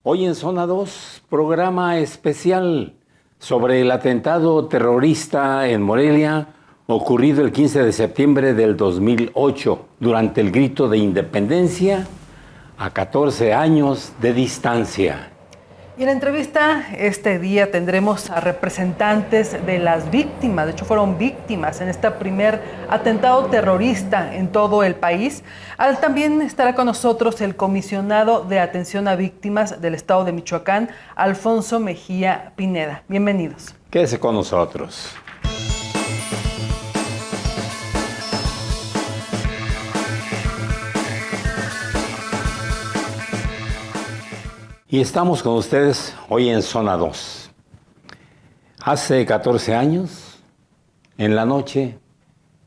Hoy en Zona 2, programa especial sobre el atentado terrorista en Morelia ocurrido el 15 de septiembre del 2008 durante el grito de independencia a 14 años de distancia. Y en la entrevista este día tendremos a representantes de las víctimas, de hecho fueron víctimas en este primer atentado terrorista en todo el país. También estará con nosotros el comisionado de atención a víctimas del estado de Michoacán, Alfonso Mejía Pineda. Bienvenidos. Quédese con nosotros. Y estamos con ustedes hoy en Zona 2. Hace 14 años, en la noche,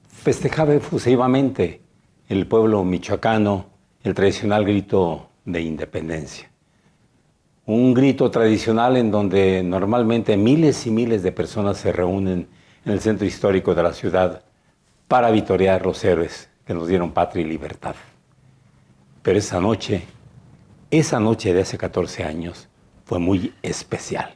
festejaba efusivamente el pueblo michoacano el tradicional grito de independencia. Un grito tradicional en donde normalmente miles y miles de personas se reúnen en el centro histórico de la ciudad para vitorear los héroes que nos dieron patria y libertad. Pero esa noche de hace 14 años fue muy especial.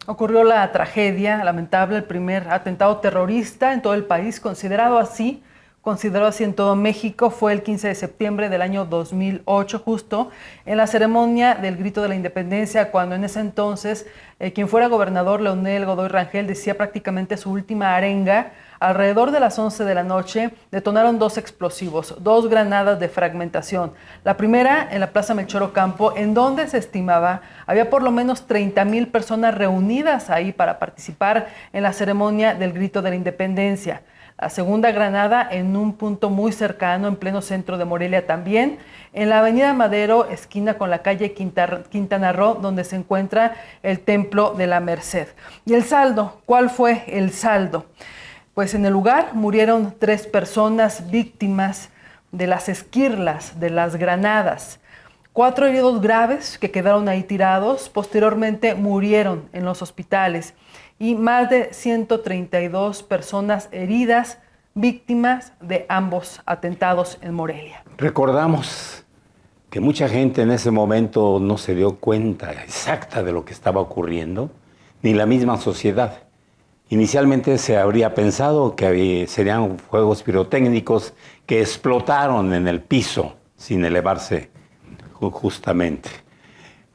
Ocurrió la tragedia lamentable, el primer atentado terrorista en todo el país, considerado así en todo México. Fue el 15 de septiembre del año 2008, justo en la ceremonia del grito de la independencia, cuando en ese entonces quien fuera gobernador, Leonel Godoy Rangel, decía prácticamente su última arenga. Alrededor de las 11 de la noche detonaron dos explosivos, dos granadas de fragmentación. La primera en la Plaza Melchor Ocampo, en donde se estimaba había por lo menos 30,000 personas reunidas ahí para participar en la ceremonia del grito de la independencia. La segunda granada en un punto muy cercano, en pleno centro de Morelia también, en la avenida Madero, esquina con la calle Quintana Roo, donde se encuentra el Templo de la Merced. Y el saldo, ¿cuál fue el saldo? Pues en el lugar murieron 3 personas víctimas de las esquirlas, de las granadas. 4 heridos graves que quedaron ahí tirados, posteriormente murieron en los hospitales. Y más de 132 personas heridas, víctimas de ambos atentados en Morelia. Recordamos que mucha gente en ese momento no se dio cuenta exacta de lo que estaba ocurriendo, ni la misma sociedad. Inicialmente se habría pensado que serían fuegos pirotécnicos que explotaron en el piso sin elevarse justamente.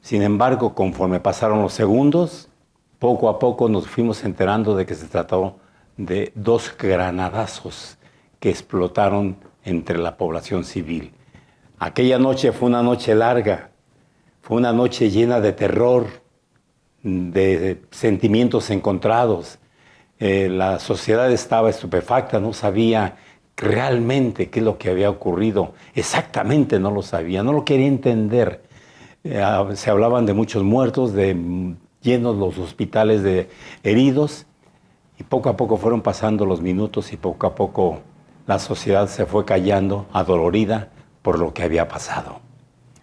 Sin embargo, conforme pasaron los segundos, poco a poco nos fuimos enterando de que se trató de 2 granadazos que explotaron entre la población civil. Aquella noche fue una noche larga, fue una noche llena de terror, de sentimientos encontrados. La sociedad estaba estupefacta, no sabía realmente qué es lo que había ocurrido, exactamente no lo sabía, no lo quería entender. Se hablaban de muchos muertos, llenos los hospitales de heridos, y poco a poco fueron pasando los minutos y poco a poco la sociedad se fue callando, adolorida por lo que había pasado.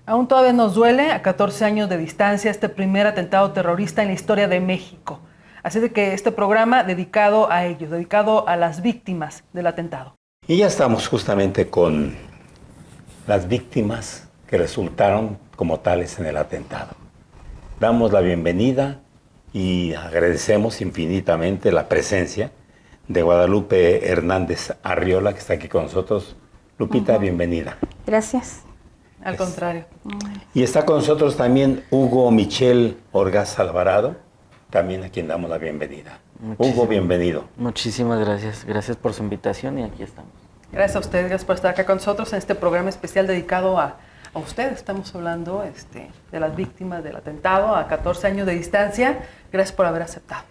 Aún todavía nos duele, a 14 años de distancia, este primer atentado terrorista en la historia de México. Así de que este programa dedicado a ellos, dedicado a las víctimas del atentado. Y ya estamos justamente con las víctimas que resultaron como tales en el atentado. Damos la bienvenida y agradecemos infinitamente la presencia de Guadalupe Hernández Arriola, que está aquí con nosotros. Lupita, bienvenida. Gracias. Al contrario. Y está con nosotros también Hugo Michel Orgaz Alvarado, también a quien damos la bienvenida. Hugo, bienvenido. Muchísimas gracias. Gracias por su invitación y aquí estamos. Gracias a ustedes, gracias por estar acá con nosotros en este programa especial dedicado a ustedes. Estamos hablando de las víctimas del atentado a 14 años de distancia. Gracias por haber aceptado.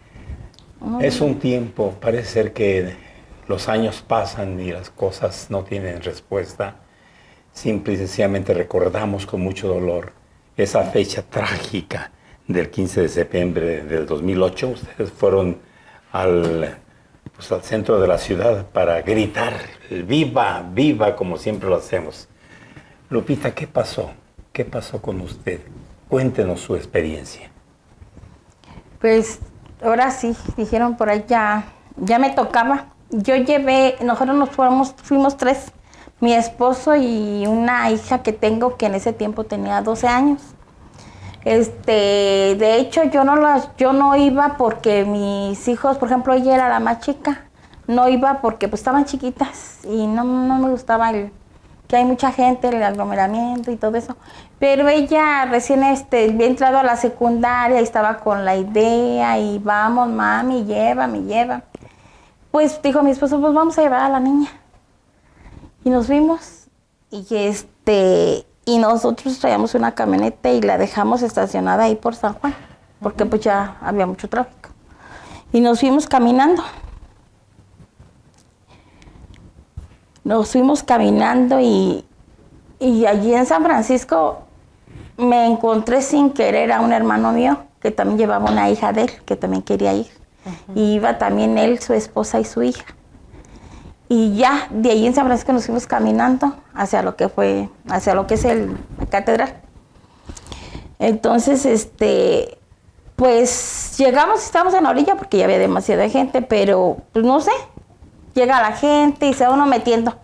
Es un tiempo, parece ser que los años pasan y las cosas no tienen respuesta. Simple y sencillamente recordamos con mucho dolor esa fecha trágica del 15 de septiembre del 2008. Ustedes fueron al centro de la ciudad para gritar ¡viva, viva!, como siempre lo hacemos. Lupita, ¿qué pasó? ¿Qué pasó con usted? Cuéntenos su experiencia. Pues ahora sí, dijeron por ahí ya me tocaba. Nosotros fuimos 3 mi esposo y una hija que tengo que en ese tiempo tenía 12 años. De hecho, yo no iba porque mis hijos, por ejemplo, ella era la más chica. No iba porque pues estaban chiquitas y no me gustaba que hay mucha gente, el aglomeramiento y todo eso. Pero ella recién había entrado a la secundaria y estaba con la idea y vamos, mami, llévame. Pues dijo mi esposo, pues vamos a llevar a la niña. Y nos fuimos y nosotros traíamos una camioneta y la dejamos estacionada ahí por San Juan, porque pues ya había mucho tráfico. Y nos fuimos caminando. y allí en San Francisco me encontré sin querer a un hermano mío que también llevaba una hija de él, que también quería ir. Y iba también él, su esposa y su hija. Y ya de ahí en San Francisco nos fuimos caminando hacia lo que es la catedral. Entonces, pues llegamos, estábamos en la orilla porque ya había demasiada gente, pero pues no sé, llega la gente y se va uno metiendo.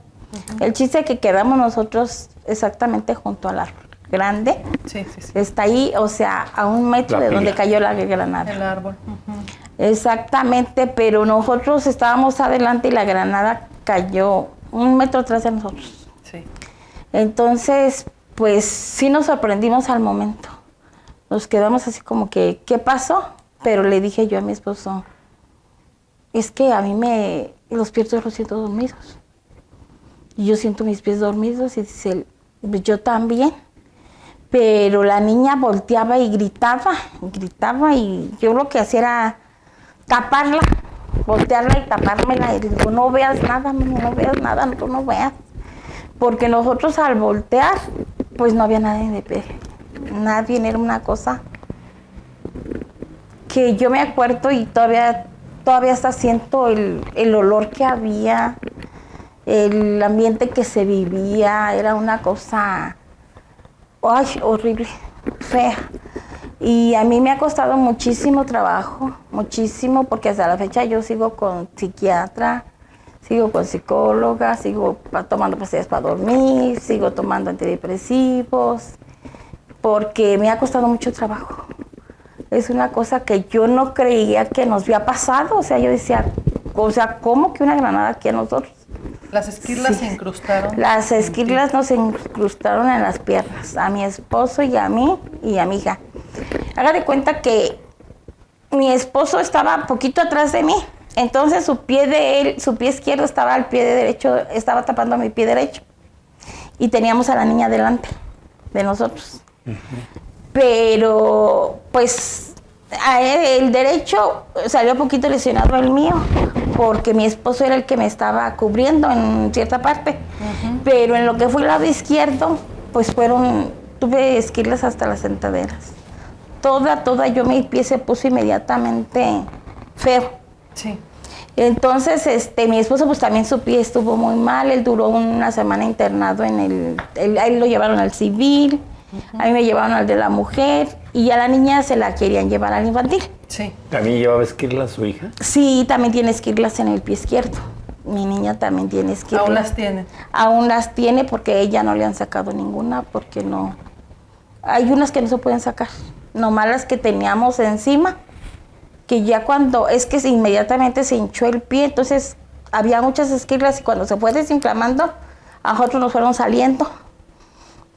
El chiste es que quedamos nosotros exactamente junto al árbol grande. Sí. Está ahí, o sea, a 1 metro de donde cayó la granada. El árbol. Exactamente, pero nosotros estábamos adelante y la granada cayó 1 metro atrás de nosotros. Sí. Entonces, pues sí nos sorprendimos al momento. Nos quedamos así como que, ¿qué pasó? Pero le dije yo a mi esposo, es que a mí los pies yo los siento dormidos. Y yo siento mis pies dormidos y dice él, yo también. Pero la niña volteaba y gritaba y yo lo que hacía era taparla, voltearla y tapármela. Y digo, no veas nada, tú no veas. Porque nosotros al voltear, pues no había nadie de pie. Nadie, era una cosa que yo me acuerdo y todavía hasta siento el olor que había, el ambiente que se vivía, era una cosa, ay, horrible, fea. Y a mí me ha costado muchísimo trabajo, muchísimo, porque hasta la fecha yo sigo con psiquiatra, sigo con psicóloga, sigo tomando pastillas para dormir, sigo tomando antidepresivos, porque me ha costado mucho trabajo. Es una cosa que yo no creía que nos había pasado, o sea, yo decía, ¿cómo que una granada aquí a nosotros? Las esquirlas se incrustaron. Las esquirlas nos incrustaron en las piernas, a mi esposo y a mí y a mi hija. Haga de cuenta que mi esposo estaba poquito atrás de mí, entonces su pie izquierdo estaba al pie derecho, estaba tapando mi pie derecho. Y teníamos a la niña delante de nosotros. Pero, pues, el derecho salió un poquito lesionado el mío, porque mi esposo era el que me estaba cubriendo en cierta parte. Pero en lo que fue el lado izquierdo, pues tuve esquirlas hasta las sentaderas. Toda, mi pie se puso inmediatamente feo. Sí. Entonces, mi esposo, pues también su pie estuvo muy mal. Él duró 1 semana internado a él lo llevaron al civil. A mí me llevaron al de la mujer y a la niña se la querían llevar al infantil. Sí. ¿También llevaba esquirlas su hija? Sí, también tiene esquirlas en el pie izquierdo. Mi niña también tiene esquirlas. ¿Aún las tiene? Aún las tiene porque a ella no le han sacado ninguna, porque no. Hay unas que no se pueden sacar, nomás las que teníamos encima, que ya inmediatamente se hinchó el pie, entonces había muchas esquirlas y cuando se fue desinflamando, a nosotros nos fueron saliendo.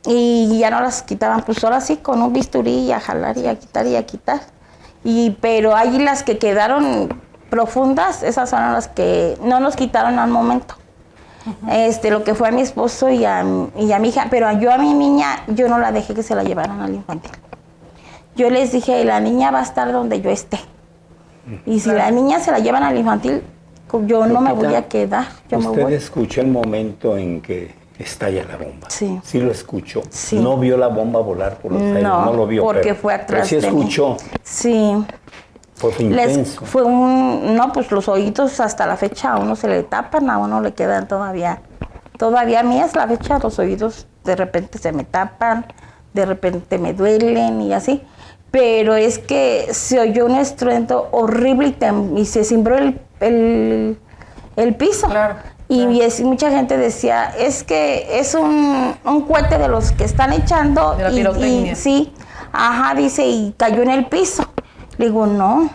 Y ya no las quitaban, pues ahora sí, con un bisturí a jalar y a quitar. Pero ahí las que quedaron profundas, esas son las que no nos quitaron al momento. Lo que fue a mi esposo y a mi hija, pero yo a mi niña, yo no la dejé que se la llevaran al infantil. Yo les dije, la niña va a estar donde yo esté. Y si la niña se la llevan al infantil, yo no me voy a quedar. ¿Usted escuchó el momento en que estalla la bomba? Sí. ¿Sí lo escuchó? Sí. ¿No vio la bomba volar por los aires? No lo vio, porque fue atrás pero sí de mí. escuchó. Sí. Fue intenso. Pues los oídos hasta la fecha a uno se le tapan, a uno le quedan todavía a mí es la fecha, los oídos de repente se me tapan, de repente me duelen y así. Pero es que se oyó un estruendo horrible y se cimbró el piso. Claro. Y mucha gente decía, es que es un cohete de los que están echando. De la pirotecnia. Sí, ajá, dice, y cayó en el piso. Le digo, no,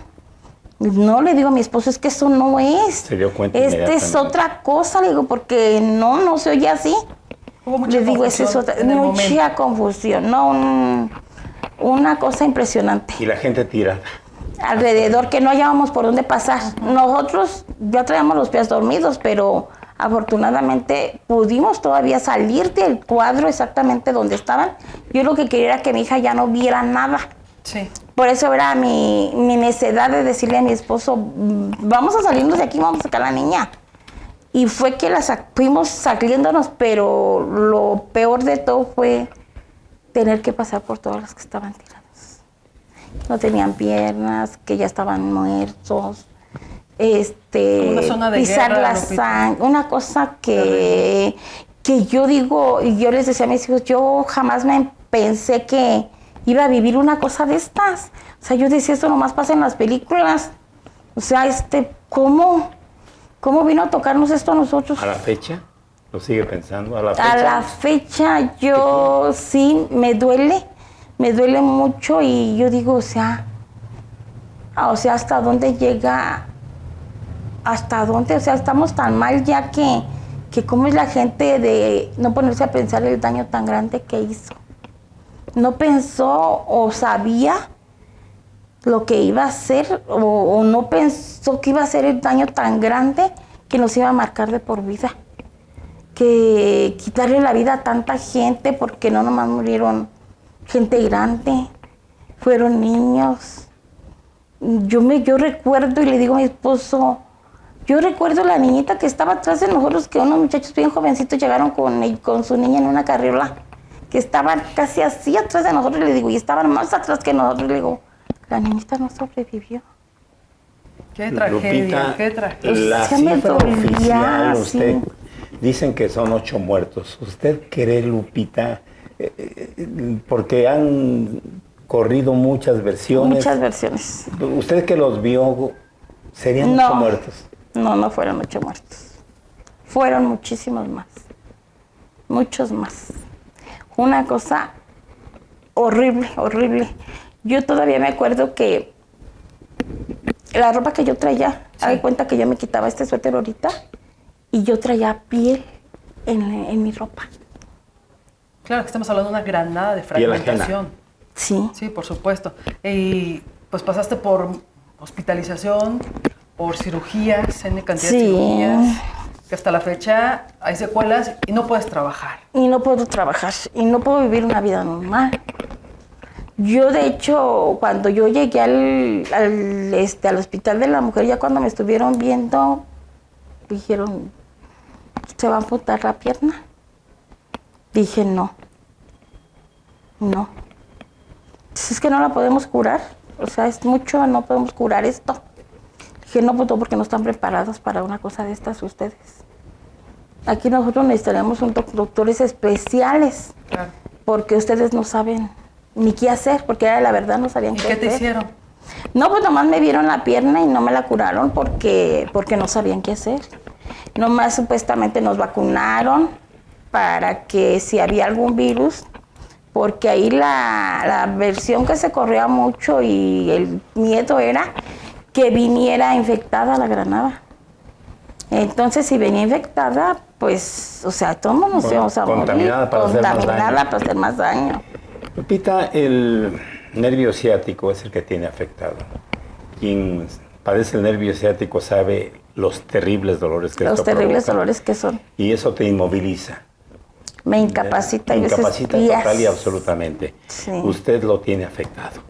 le digo a mi esposo, es que eso no es. Se dio cuenta es inmediatamente. otra cosa, le digo, porque no se oye así. Hubo mucha Le digo, esa es confusión otra, en el mucha momento. confusión, no, una cosa impresionante. Y la gente tira. Alrededor, que no hallábamos por dónde pasar. Nosotros ya traíamos los pies dormidos, pero afortunadamente pudimos todavía salir del cuadro exactamente donde estaban. Yo lo que quería era que mi hija ya no viera nada. Sí. Por eso era mi necedad de decirle a mi esposo, vamos a salirnos de aquí, vamos a sacar a la niña. Y fue que fuimos saliéndonos, pero lo peor de todo fue tener que pasar por todas las que estaban tiradas. No tenían piernas, que ya estaban muertos. Como una zona de Pisar guerra, la Lupita. sangre, una cosa que yo digo, y yo les decía a mis hijos, yo jamás me pensé que iba a vivir una cosa de estas. O sea, yo decía, esto nomás pasa en las películas. O sea, ¿cómo vino a tocarnos esto a nosotros? A la fecha, lo sigue pensando. A la fecha yo sí me duele mucho y yo digo, o sea, hasta dónde llega, o sea, estamos tan mal ya que cómo es la gente de no ponerse a pensar el daño tan grande que hizo. No pensó o sabía lo que iba a hacer o no pensó que iba a ser el daño tan grande que nos iba a marcar de por vida. Que quitarle la vida a tanta gente, porque no nomás murieron gente grande, fueron niños. Yo recuerdo y le digo a mi esposo, yo recuerdo la niñita que estaba atrás de nosotros, que unos muchachos bien jovencitos llegaron con su niña en una carriola, que estaban casi así atrás de nosotros, le digo, y estaban más atrás que nosotros, le digo, la niñita no sobrevivió. Qué tragedia, Lupita, qué tragedia. la Ya me cifra dolía, oficial, usted, sí. dicen que son 8 muertos. ¿Usted cree, Lupita, porque han corrido muchas versiones? Muchas versiones. ¿Usted que los vio, serían 8 muertos? No fueron 8 muertos. Fueron muchísimos más. Muchos más. Una cosa horrible, horrible. Yo todavía me acuerdo que la ropa que yo traía, Sí. haga cuenta que yo me quitaba este suéter ahorita y yo traía piel en mi ropa. Claro que estamos hablando de una granada de Piel ajena. fragmentación. Sí. Sí, por supuesto. Y pues pasaste por hospitalización, por cirugías, N cantidad de Sí. cirugías, que hasta la fecha hay secuelas y no puedes trabajar. Y no puedo trabajar y no puedo vivir una vida normal. Yo, de hecho, cuando yo llegué al hospital de la mujer, ya cuando me estuvieron viendo, dijeron, ¿se va a amputar la pierna? Dije, no. Es que no la podemos curar. O sea, es mucho, no podemos curar esto. Dije, no, pues no, porque no están preparados para una cosa de estas ustedes. Aquí nosotros necesitaríamos doctores especiales, Claro. porque ustedes no saben ni qué hacer, porque la verdad no sabían ¿Y qué qué hacer. te hicieron? No, pues nomás me vieron la pierna y no me la curaron porque no sabían qué hacer. Nomás supuestamente nos vacunaron para que si había algún virus, porque ahí la versión que se corría mucho y el miedo era que viniera infectada la granada. Entonces, si venía infectada, pues, o sea, todos nos íbamos a morir. Contaminada para hacer más daño. Contaminada para hacer más daño. Lupita, el nervio ciático es el que tiene afectado. Quien padece el nervio ciático sabe los terribles dolores que Los esto terribles provoca. dolores que son. Y eso te inmoviliza. Me incapacita. Te y veces incapacita días. total y absolutamente. Sí. Usted lo tiene afectado.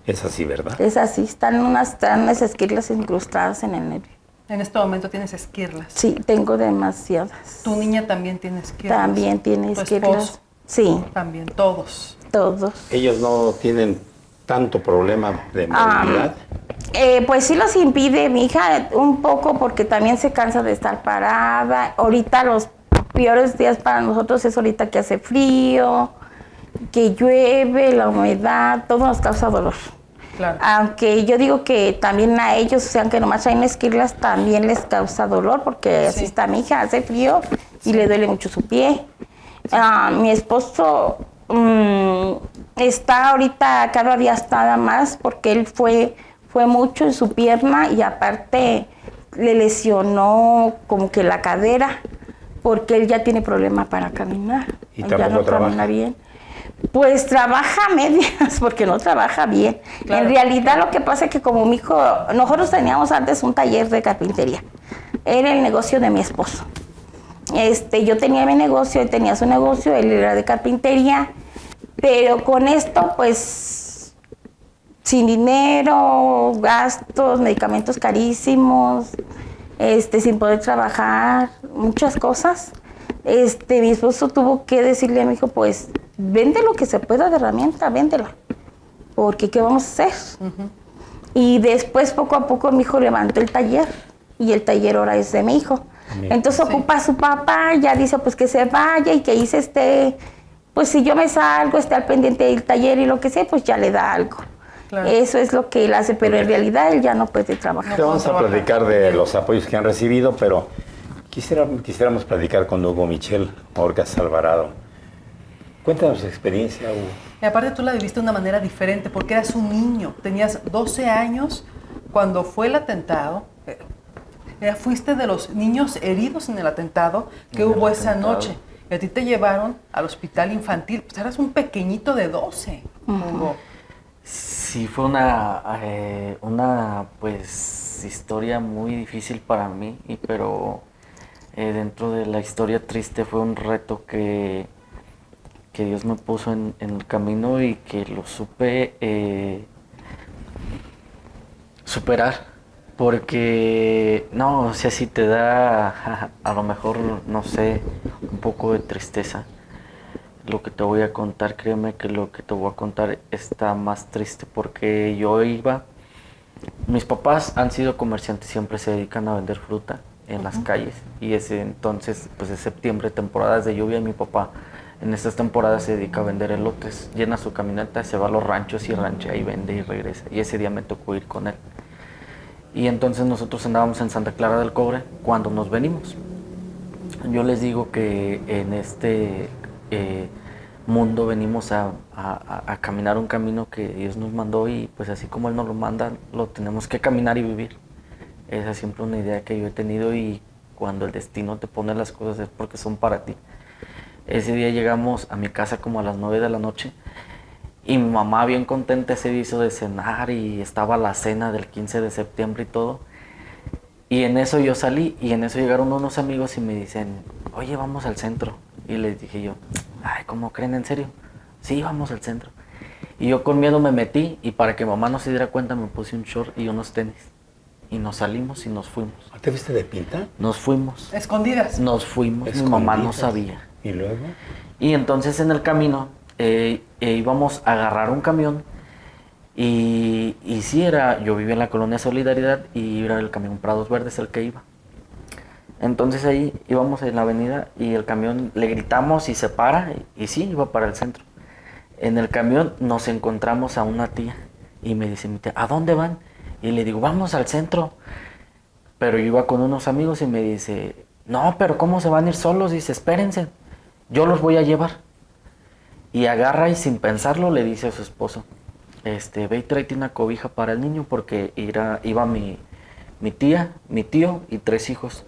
Es así, ¿verdad? Es así, están unas esquirlas incrustadas en el nervio. En este momento tienes esquirlas. Sí, tengo demasiadas. Tu niña también tiene esquirlas. También tiene Tu esquirlas. esposo Sí, también, todos. todos. Ellos no tienen tanto problema de movilidad. Pues sí los impide mi hija un poco porque también se cansa de estar parada. Ahorita los peores días para nosotros es ahorita que hace frío, que llueve, la humedad, todo nos causa dolor. Claro. Aunque yo digo que también a ellos, o sea, aunque nomás traen esquirlas, también les causa dolor, porque así está mi hija, hace frío y le duele mucho su pie. Mi esposo está ahorita cada día está más, porque él fue mucho en su pierna y aparte le lesionó como que la cadera, porque él ya tiene problema para caminar. ¿Y Él tampoco ya no trabaja? camina bien. Pues trabaja a medias, porque no trabaja bien. Claro. En realidad lo que pasa es que como mi hijo, nosotros teníamos antes un taller de carpintería. Era el negocio de mi esposo. Yo tenía mi negocio, él tenía su negocio, él era de carpintería, pero con esto pues sin dinero, gastos, medicamentos carísimos, sin poder trabajar, muchas cosas. Mi esposo tuvo que decirle a mi hijo, pues, vende lo que se pueda de herramienta, véndela, porque ¿qué vamos a hacer? Y después, poco a poco, mi hijo levantó el taller, y el taller ahora es de mi hijo. Entonces ocupa a su papá, ya dice, pues, que se vaya, y que ahí pues, si yo me salgo, esté al pendiente del taller y lo que sea, pues, ya le da algo. Claro. Eso es lo que él hace, pero en realidad él ya no puede trabajar. Te vamos a platicar de los apoyos que han recibido, pero quisiéramos platicar con Hugo Michel Orcas Alvarado. Cuéntanos tu experiencia, Hugo. Y aparte tú la viviste de una manera diferente, porque eras un niño, tenías 12 años cuando fue el atentado. Fuiste de los niños heridos en el atentado que hubo esa noche. Y a ti te llevaron al hospital infantil. Pues eras un pequeñito de 12, Hugo. Sí, fue una pues historia muy difícil para mí, pero dentro de la historia triste fue un reto que Dios me puso en el camino y que lo supe superar, porque no, o sea, si te da a lo mejor, no sé, un poco de tristeza. Lo que te voy a contar, créeme que lo que te voy a contar está más triste, porque mis papás han sido comerciantes, siempre se dedican a vender fruta en las calles, y ese entonces, pues es septiembre, temporadas de lluvia, y mi papá en estas temporadas se dedica a vender elotes, llena su camioneta, se va a los ranchos y ranchea y vende y regresa, y ese día me tocó ir con él. Y entonces nosotros andábamos en Santa Clara del Cobre cuando nos venimos. Yo les digo que en este mundo venimos a caminar un camino que Dios nos mandó, y pues así como Él nos lo manda, lo tenemos que caminar y vivir. Esa es siempre una idea que yo he tenido, y cuando el destino te pone las cosas es porque son para ti. Ese día llegamos a mi casa como a las 9 de la noche, y mi mamá bien contenta ese día hizo de cenar, y estaba la cena del 15 de septiembre y todo. Y en eso yo salí, y en eso llegaron unos amigos y me dicen, oye, vamos al centro. Y les dije yo, ay, ¿cómo creen? ¿En serio? Sí, vamos al centro. Y yo con miedo me metí, y para que mamá no se diera cuenta me puse un short y unos tenis. Y nos salimos y nos fuimos. ¿Te viste de pinta? Nos fuimos. Escondidas. Nos fuimos, mi mamá no sabía. ¿Y luego? Y entonces en el camino íbamos a agarrar un camión, y sí, yo vivía en la colonia Solidaridad, y era el camión Prados Verdes el que iba. Entonces ahí íbamos en la avenida, y el camión le gritamos y se para, y sí, iba para el centro. En el camión nos encontramos a una tía, y me dice mi tía, ¿a dónde van? Y le digo, vamos al centro. Pero yo iba con unos amigos, y me dice, no, pero ¿cómo se van a ir solos? Dice, espérense, yo los voy a llevar. Y agarra, y sin pensarlo le dice a su esposo, ve y tráete una cobija para el niño, porque iba mi tía, mi tío y 3 hijos.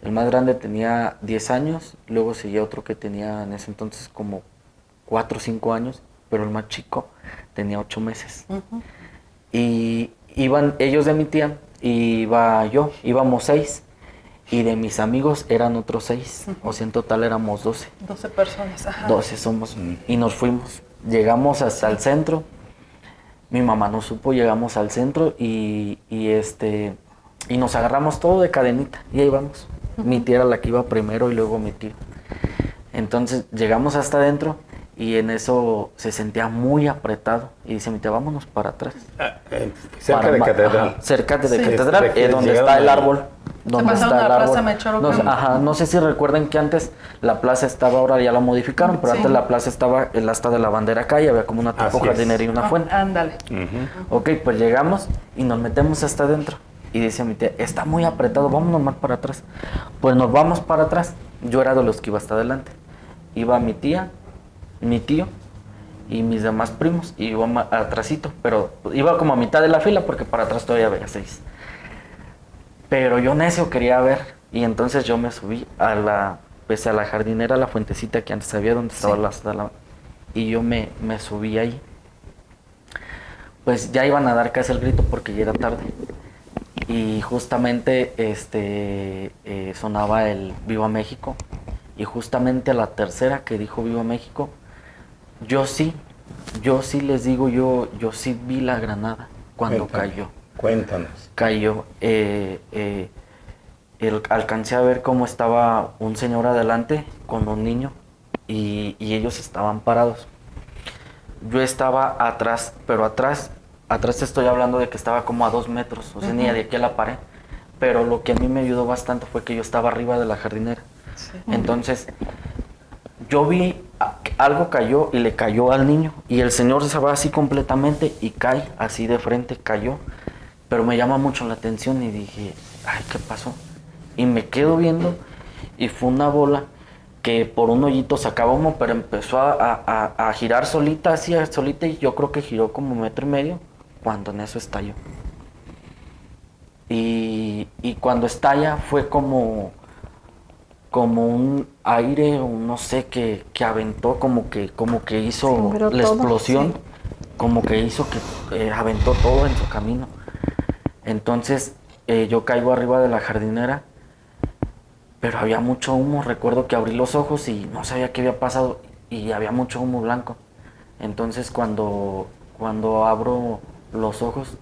El más grande tenía 10 años, luego seguía otro que tenía en ese entonces como 4 o 5 años, pero el más chico tenía 8 meses. Y iban ellos de mi tía, y íbamos 6, y de mis amigos eran otros 6, o sea, en total éramos 12. 12 personas, ajá. 12 somos, y nos fuimos. Llegamos hasta el centro, mi mamá no supo, llegamos al centro, y nos agarramos todo de cadenita, y ahí vamos. Mi tía era la que iba primero, y luego mi tío. Entonces llegamos hasta adentro, y en eso se sentía muy apretado, y dice mi tía, vámonos para atrás. Cerca de Catedral. Ajá, cerca de Sí. Catedral, ¿Quieres donde llegar está el ahí? árbol. donde pasaron está a el la árbol. Plaza Melchor No, Ocampo. ajá, no sé si recuerden que antes la plaza estaba, ahora ya la modificaron, pero Sí. antes la plaza estaba el asta de la bandera acá y había como una tipo Así es. jardinera y una fuente. Ándale. Ok, pues llegamos y nos metemos hasta adentro. Y dice mi tía, está muy apretado, vámonos más para atrás. Pues nos vamos para atrás. Yo era de los que iba hasta adelante. Iba mi tía, mi tío y mis demás primos. Y iba atrásito, pero iba como a mitad de la fila porque para atrás todavía había 6. Pero yo necio quería ver. Y entonces yo me subí a la, pese a la jardinera, a la fuentecita que antes había donde estaba la... Y yo me subí ahí. Pues ya iban a dar casi el grito porque ya era tarde. Y justamente sonaba el Viva México. Y justamente a la tercera que dijo Viva México, yo sí les digo, yo sí vi la granada cuando cayó. Cuéntanos. Cayó. Alcancé a ver cómo estaba un señor adelante con un niño y ellos estaban parados. Yo estaba atrás, pero atrás te estoy hablando de que estaba como a 2 metros, o sea, ni de aquí a la pared. Pero lo que a mí me ayudó bastante fue que yo estaba arriba de la jardinera. Sí. Entonces, yo vi algo cayó y le cayó al niño. Y el señor se va así completamente y cae, así de frente, cayó. Pero me llama mucho la atención y dije, ay, ¿qué pasó? Y me quedo viendo y fue una bola que por un hoyito sacaba humo, pero empezó a girar solita, así solita, y yo creo que giró como 1.5 metros cuando en eso estalló. Y cuando estalla fue como un aire, o no sé, que aventó, como que hizo Sembró la todo, explosión, sí. como que hizo que aventó todo en su camino. Entonces yo caigo arriba de la jardinera, pero había mucho humo. Recuerdo que abrí los ojos y no sabía qué había pasado y había mucho humo blanco. Entonces cuando abro los ojos,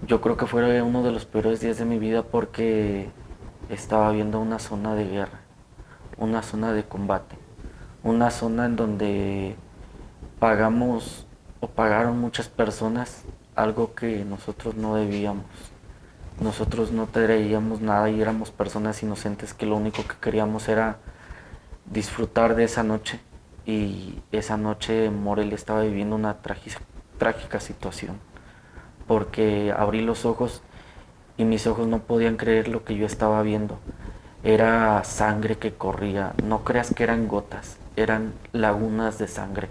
yo creo que fue uno de los peores días de mi vida porque estaba viendo una zona de guerra, una zona de combate, una zona en donde pagamos o pagaron muchas personas algo que nosotros no debíamos. Nosotros no traíamos nada y éramos personas inocentes que lo único que queríamos era disfrutar de esa noche. Y esa noche Morelia estaba viviendo una trágica situación, porque abrí los ojos y mis ojos no podían creer lo que yo estaba viendo. Era sangre que corría, no creas que eran gotas, eran lagunas de sangre.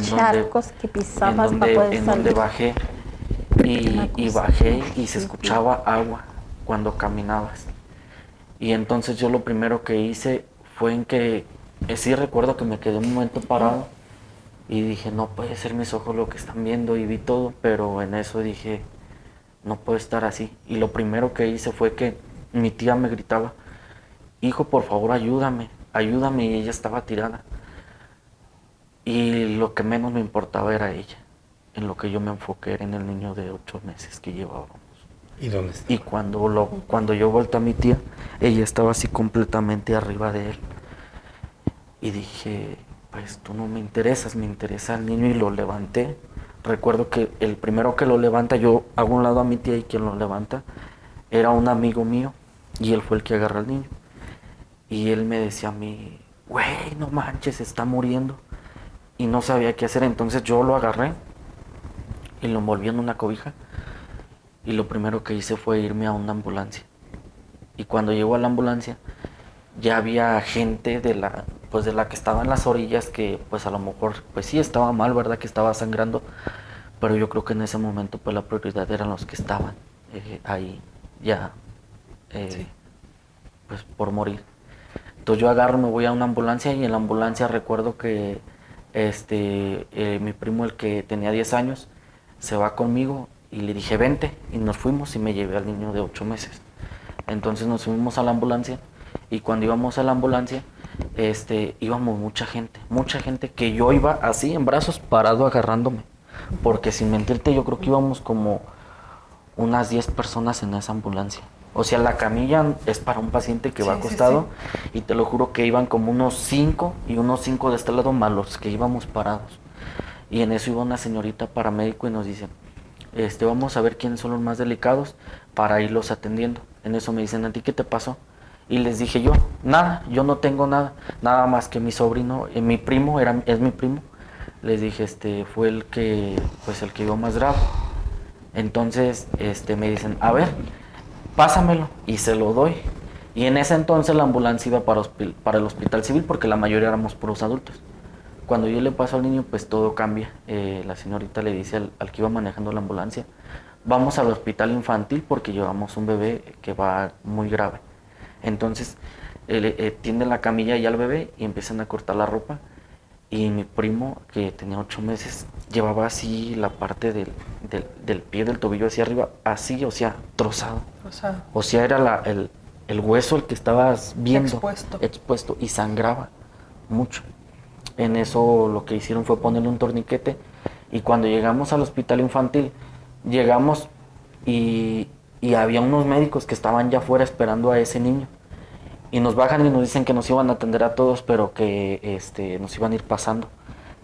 Charcos que pisabas para poder en donde salir. bajé y bajé y se escuchaba agua cuando caminabas. Y entonces yo lo primero que hice fue en que, sí recuerdo que me quedé un momento parado y dije, no puede ser mis ojos lo que están viendo, y vi todo, pero en eso dije, no puede estar así. Y lo primero que hice fue que mi tía me gritaba, hijo, por favor, ayúdame, ayúdame, y ella estaba tirada. Y lo que menos me importaba era ella. En lo que yo me enfoqué era en el niño de 8 meses que llevábamos. ¿Y dónde está? Y cuando yo volteé a mi tía, ella estaba así completamente arriba de él. Y dije, pues tú no me interesas, me interesa el niño, y lo levanté. Recuerdo que el primero que lo levanta, yo hago un lado a mi tía y quien lo levanta era un amigo mío, y él fue el que agarra al niño. Y él me decía a mí, güey, no manches, se está muriendo. Y no sabía qué hacer, entonces yo lo agarré y lo envolví en una cobija. Y lo primero que hice fue irme a una ambulancia. Y cuando llegó a la ambulancia, ya había gente de la que estaba en las orillas, que pues a lo mejor, pues sí estaba mal, ¿verdad? Que estaba sangrando. Pero yo creo que en ese momento pues la prioridad eran los que estaban ahí ya, pues por morir. Entonces yo agarro, me voy a una ambulancia, y en la ambulancia recuerdo que mi primo, el que tenía 10 años, se va conmigo y le dije, vente, y nos fuimos y me llevé al niño de 8 meses. Entonces nos fuimos a la ambulancia, y cuando íbamos a la ambulancia, íbamos mucha gente que yo iba así en brazos parado agarrándome, porque sin mentirte yo creo que íbamos como unas 10 personas en esa ambulancia. O sea, la camilla es para un paciente que va acostado, y te lo juro que iban como unos 5, y unos 5 de este lado más los que íbamos parados. Y en eso iba una señorita paramédico y nos dice, vamos a ver quiénes son los más delicados para irlos atendiendo. En eso me dicen, ¿a ti qué te pasó? Y les dije yo, nada, yo no tengo nada, nada más que mi sobrino, mi primo, es mi primo. Les dije, fue el que iba más grave. Entonces, me dicen, a ver, pásamelo, y se lo doy. Y en ese entonces la ambulancia iba para el hospital civil, porque la mayoría éramos puros adultos. Cuando yo le paso al niño, pues todo cambia. La señorita le dice al que iba manejando la ambulancia, vamos al hospital infantil porque llevamos un bebé que va muy grave. Entonces, tiende la camilla y al bebé y empiezan a cortar la ropa. Y mi primo, que tenía 8 meses, llevaba así la parte del pie, del tobillo hacia arriba, así, o sea, trozado. O sea, era el hueso el que estabas viendo. Expuesto y sangraba mucho. En eso lo que hicieron fue ponerle un torniquete. Y cuando llegamos al hospital infantil, llegamos y había unos médicos que estaban ya afuera esperando a ese niño. Y nos bajan y nos dicen que nos iban a atender a todos, pero que nos iban a ir pasando.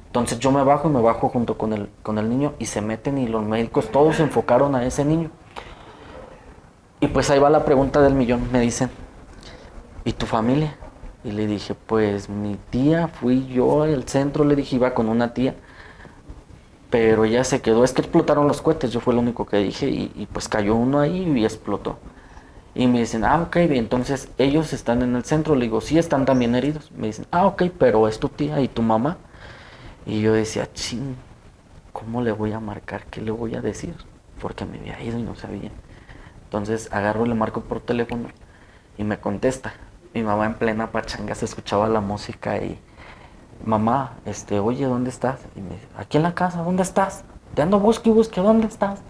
Entonces yo me bajo junto con el niño y se meten y los médicos todos se enfocaron a ese niño. Y pues ahí va la pregunta del millón, me dicen, ¿y tu familia? Y le dije, pues mi tía, fui yo al centro, le dije, iba con una tía, pero ella se quedó, es que explotaron los cohetes, yo fue lo único que dije, y pues cayó uno ahí y explotó. Y me dicen, ok, entonces ellos están en el centro. Le digo, sí, están también heridos. Me dicen, ok, pero es tu tía y tu mamá. Y yo decía, ching, ¿cómo le voy a marcar? ¿Qué le voy a decir? Porque me había ido y no sabía. Entonces agarro y le marco por teléfono y me contesta. Mi mamá en plena pachanga se escuchaba la música y, mamá, oye, ¿dónde estás? Y me dice, aquí en la casa, ¿dónde estás? Te ando busque y busque, ¿dónde estás?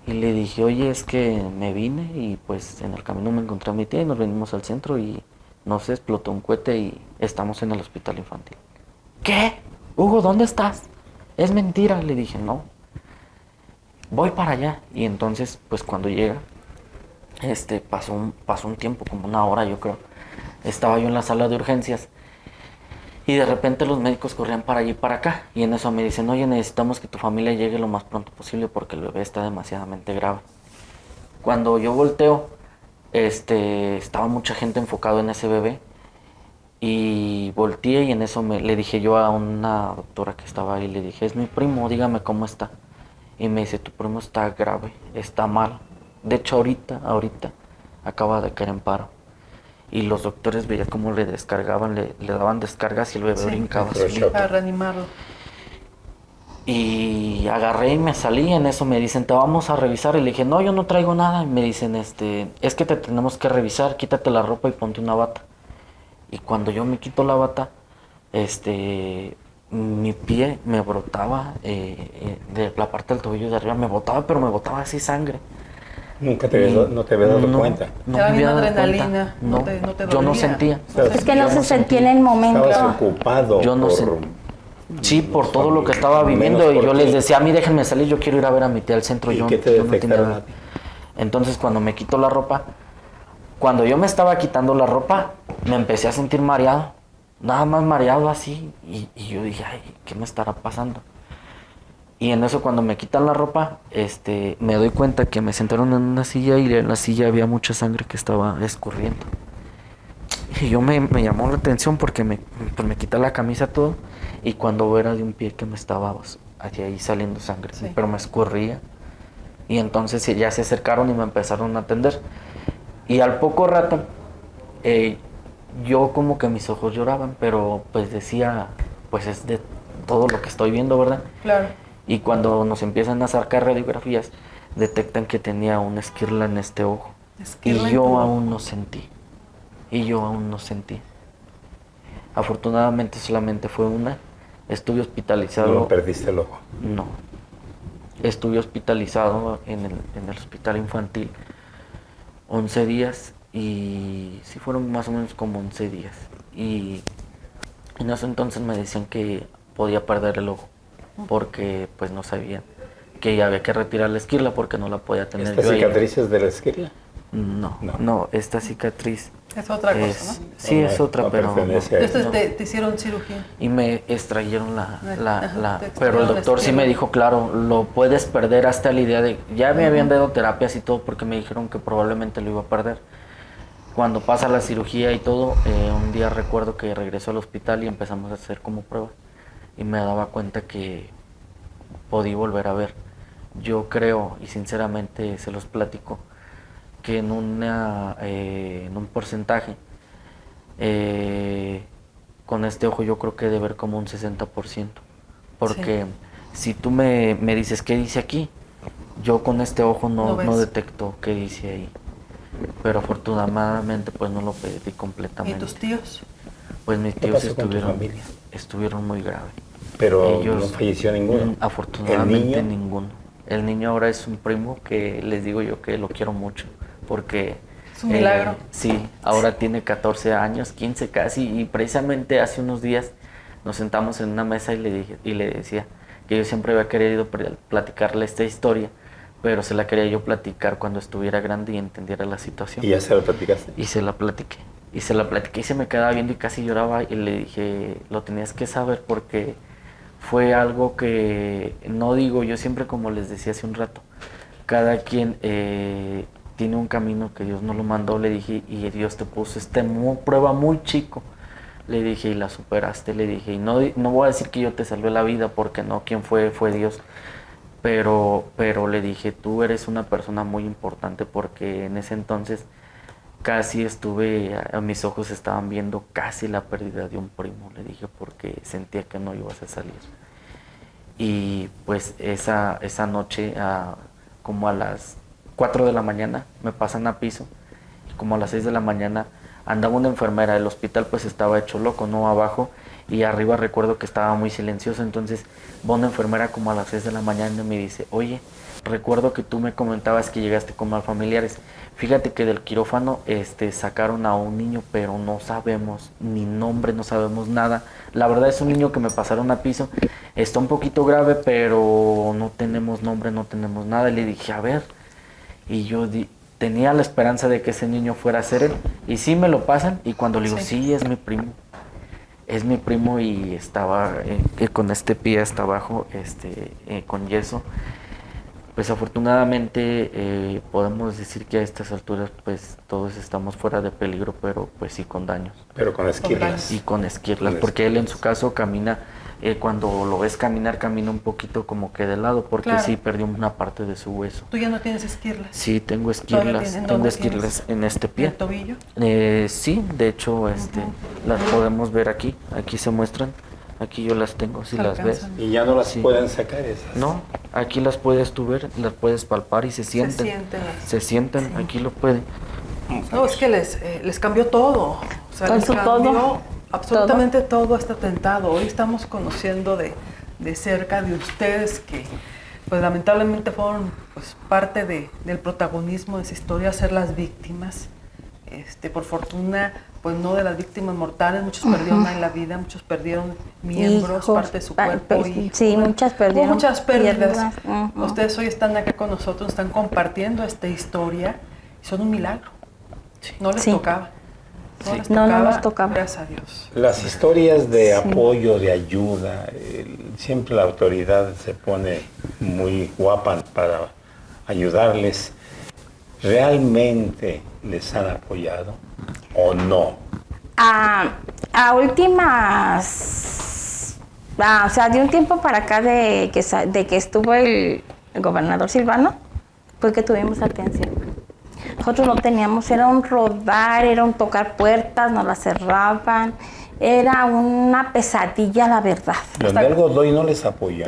Y le dije, oye, es que me vine y pues en el camino me encontré a mi tía y nos venimos al centro y no sé, explotó un cohete y estamos en el hospital infantil. ¿Qué? Hugo, ¿dónde estás? Es mentira, le dije, no. Voy para allá. Y entonces, pues cuando llega, pasó un tiempo, como 1 hora yo creo. Estaba yo en la sala de urgencias. Y de repente los médicos corrían para allí y para acá. Y en eso me dicen, oye, necesitamos que tu familia llegue lo más pronto posible porque el bebé está demasiadamente grave. Cuando yo volteo, estaba mucha gente enfocado en ese bebé. Y volteé y en eso le dije yo a una doctora que estaba ahí, le dije, es mi primo, dígame cómo está. Y me dice, tu primo está grave, está mal. De hecho, ahorita acaba de caer en paro. Y los doctores veían cómo le descargaban, le daban descargas y el bebé brincaba. Para reanimarlo. Y agarré y me salí, en eso me dicen, te vamos a revisar. Y le dije, no, yo no traigo nada. Y me dicen, es que te tenemos que revisar, quítate la ropa y ponte una bata. Y cuando yo me quito la bata, mi pie me brotaba, de la parte del tobillo de arriba, me botaba, pero me botaba así sangre. No te había dado cuenta. No Era me había dado adrenalina, cuenta. no te yo no dolía. sentía. Es que no se sentía en el momento. Estabas ocupado. Yo no sé. Sí, por todo lo que estaba viviendo. Y yo les decía, a mí déjenme salir, yo quiero ir a ver a mi tía al centro. ¿Y yo, qué te yo no tenía detectaron nada. a ti? Entonces cuando me quito la ropa, cuando yo me estaba quitando la ropa, me empecé a sentir mareado. Nada más mareado así. Y yo dije, ay, ¿qué me estará pasando? Y en eso cuando me quitan la ropa, me doy cuenta que me sentaron en una silla y en la silla había mucha sangre que estaba escurriendo. Y yo me llamó la atención porque me quité la camisa todo y cuando era de un pie que me estaba hacia ahí saliendo sangre, Sí. pero me escurría. Y entonces ya se acercaron y me empezaron a atender. Y al poco rato, yo como que mis ojos lloraban, pero pues decía, pues es de todo lo que estoy viendo, ¿verdad? Claro. Y cuando nos empiezan a sacar radiografías, detectan que tenía una esquirla en este ojo. Esquirla Y en yo tu aún no sentí. Afortunadamente solamente fue una. Estuve hospitalizado. No perdiste el ojo. No. Estuve hospitalizado en el hospital infantil 11 días y sí fueron más o menos como 11 días. Y en ese entonces me decían que podía perder el ojo porque pues no sabían que había que retirar la esquirla porque no la podía tener ¿Estas yo ahí. cicatrices de la esquirla? No, esta cicatriz Es otra cosa, ¿no? sí, es otra, no pero pertenece a Entonces No. te hicieron cirugía. y me extrayeron Ajá, te pero el extrajeron doctor sí la me dijo, claro, lo puedes perder, hasta la idea de, ya me habían dado terapias y todo porque me dijeron que probablemente lo iba a perder. Cuando pasa la cirugía y todo, un día recuerdo que regresó al hospital y empezamos a hacer como prueba y me daba cuenta que podía volver a ver. Yo creo, y sinceramente se los platico, que en un porcentaje, con este ojo yo creo que de ver como un 60%. Porque si tú me dices, ¿qué dice aquí? Yo con este ojo no detecto qué dice ahí. Pero afortunadamente pues no lo perdí completamente. ¿Y tus tíos? Pues mis ¿Qué tíos pasó con tu familia? estuvieron muy graves. Pero Ellos, no falleció ninguno. Afortunadamente ¿El niño? ninguno. El niño ahora es un primo que les digo yo que lo quiero mucho, porque... Es un milagro. Sí, ahora tiene 14 años, 15 casi, y precisamente hace unos días nos sentamos en una mesa y le decía que yo siempre había querido platicarle esta historia, pero se la quería yo platicar cuando estuviera grande y entendiera la situación. ¿Y ya se lo platicaste? Y se la platiqué. Y se me quedaba viendo y casi lloraba y le dije, lo tenías que saber porque fue algo que, no digo, yo siempre como les decía hace un rato, cada quien tiene un camino que Dios nos lo mandó, le dije, y Dios te puso prueba muy chico, le dije, y la superaste, le dije, y no voy a decir que yo te salvé la vida porque no, quien fue Dios, pero le dije, tú eres una persona muy importante porque en ese entonces casi a mis ojos estaban viendo casi la pérdida de un primo, le dije, porque sentía que no ibas a salir. Y pues esa noche, como a las 4 de la mañana, me pasan a piso, y como a las 6 de la mañana andaba una enfermera, el hospital pues estaba hecho loco, no abajo, y arriba recuerdo que estaba muy silencioso, entonces va una enfermera como a las 6 de la mañana y me dice, oye, recuerdo que tú me comentabas que llegaste con mal familiares. Fíjate que del quirófano sacaron a un niño, pero no sabemos ni nombre, no sabemos nada. La verdad es un niño que me pasaron a piso. Está un poquito grave, pero no tenemos nombre, no tenemos nada. Y le dije, a ver. Y yo tenía la esperanza de que ese niño fuera a ser él. Y sí me lo pasan. Y cuando le digo, sí, es mi primo. Es mi primo y estaba con este pie hasta abajo, con yeso. Pues afortunadamente podemos decir que a estas alturas pues todos estamos fuera de peligro, pero pues sí con daños. Pero con esquirlas. Y con esquirlas, porque él en su caso camina, cuando lo ves caminar, camina un poquito como que de lado, porque sí perdió una parte de su hueso. ¿Tú ya no tienes esquirlas? Sí, tengo esquirlas, en este pie. ¿En el tobillo? Sí, de hecho las podemos ver aquí se muestran. Aquí yo las tengo, si las ves. Y ya no las pueden sacar esas. No, aquí las puedes tú ver, las puedes palpar y se sienten. Se sienten, sí. Aquí lo pueden. No, es que les cambió todo. O sea, les cambió todo, absolutamente todo este atentado. Hoy estamos conociendo de cerca de ustedes que pues lamentablemente fueron pues parte del protagonismo de esa historia, ser las víctimas. Por fortuna, pues no de las víctimas mortales, muchos perdieron en la vida, muchos perdieron miembros, parte de su cuerpo. Sí, muchas perdieron. Muchas pérdidas. Ustedes hoy están acá con nosotros, están compartiendo esta historia, y son un milagro. No les tocaba. No nos tocaba. Gracias a Dios. Las historias de apoyo, de ayuda, siempre la autoridad se pone muy guapa para ayudarles. ¿Realmente les han apoyado o no? A últimas, o sea, de un tiempo para acá de que estuvo el gobernador Silvano, fue que tuvimos atención. Nosotros no teníamos, era un rodar, era un tocar puertas, nos las cerraban, era una pesadilla, la verdad. ¿Donde el Godoy no les apoyó?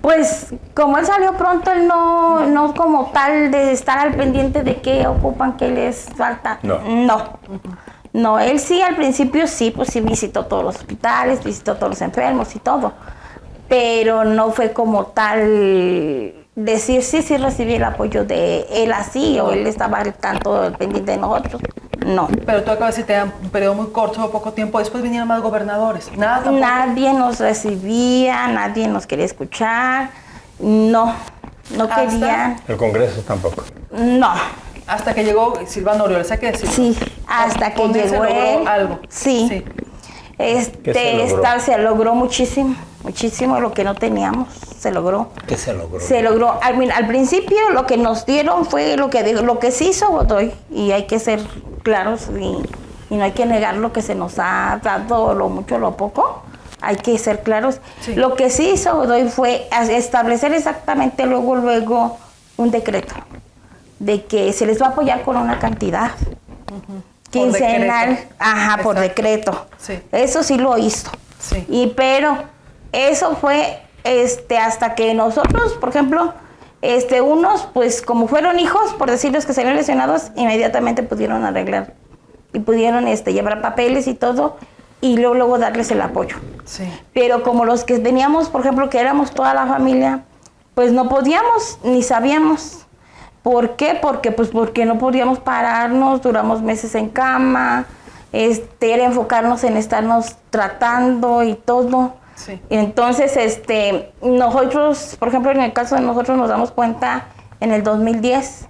Pues como él salió pronto, él no como tal de estar al pendiente de qué ocupan, qué les falta. No, él sí al principio sí, pues sí visitó todos los hospitales, visitó todos los enfermos y todo. Pero no fue como tal decir sí recibí el apoyo de él así, o él estaba al tanto al pendiente de nosotros. No. Pero tú acabas de decir un periodo muy corto, poco tiempo, después vinieron más gobernadores. Nadie nos recibía, nadie nos quería escuchar, no querían. ¿El Congreso tampoco? No, Hasta que llegó Silvano Aureoles, hay que decirlo. Sí, hasta que Con él se llegó logró él. algo. Sí. Se logró muchísimo lo que no teníamos, se logró. ¿Qué se logró? Se logró. Al principio lo que nos dieron fue lo que se hizo Godoy, y hay que ser claros y no hay que negar lo que se nos ha dado, lo mucho o lo poco. Hay que ser claros. Sí. Lo que sí hizo Godoy fue establecer exactamente luego un decreto de que se les va a apoyar con una cantidad quincenal, por decreto. Sí. Eso sí lo hizo. Sí. Pero eso fue hasta que nosotros, por ejemplo, unos, pues como fueron hijos, por decirles que salieron lesionados, inmediatamente pudieron arreglar y pudieron llevar papeles y todo, y luego darles el apoyo. Sí. Pero como los que veníamos, por ejemplo, que éramos toda la familia, pues no podíamos ni sabíamos. ¿Por qué? Porque no podíamos pararnos, duramos meses en cama, era enfocarnos en estarnos tratando y todo. Sí. Entonces, nosotros, por ejemplo, en el caso de nosotros nos damos cuenta en el 2010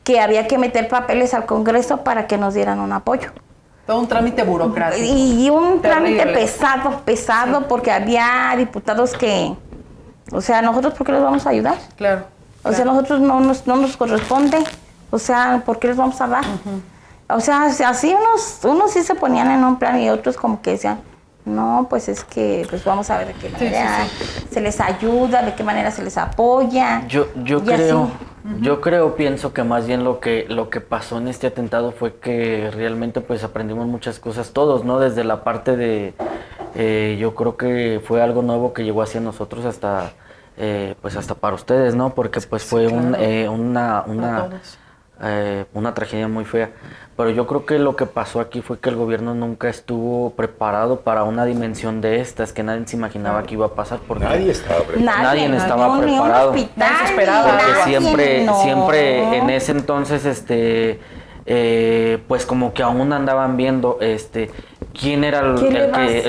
que había que meter papeles al Congreso para que nos dieran un apoyo. Todo un trámite burocrático. Y un terrible. trámite pesado, sí. Porque había diputados que, o sea, ¿nosotros por qué les vamos a ayudar? Claro. O sea, nosotros no nos corresponde, o sea, ¿por qué les vamos a dar? O sea, así unos sí se ponían en un plan y otros como que decían, no, pues es que pues vamos a ver de qué manera se les ayuda, de qué manera se les apoya. Pienso que más bien lo que pasó en este atentado fue que realmente pues aprendimos muchas cosas todos, ¿no? Desde la parte de, yo creo que fue algo nuevo que llegó hacia nosotros hasta para ustedes, ¿no? Porque pues fue una tragedia muy fea. Pero yo creo que lo que pasó aquí fue que el gobierno nunca estuvo preparado para una dimensión de estas, que nadie se imaginaba que iba a pasar. Porque nadie estaba preparado. Nadie estaba preparado. Nadie se esperaba. Porque siempre en ese entonces, pues como que aún andaban viendo, quién era el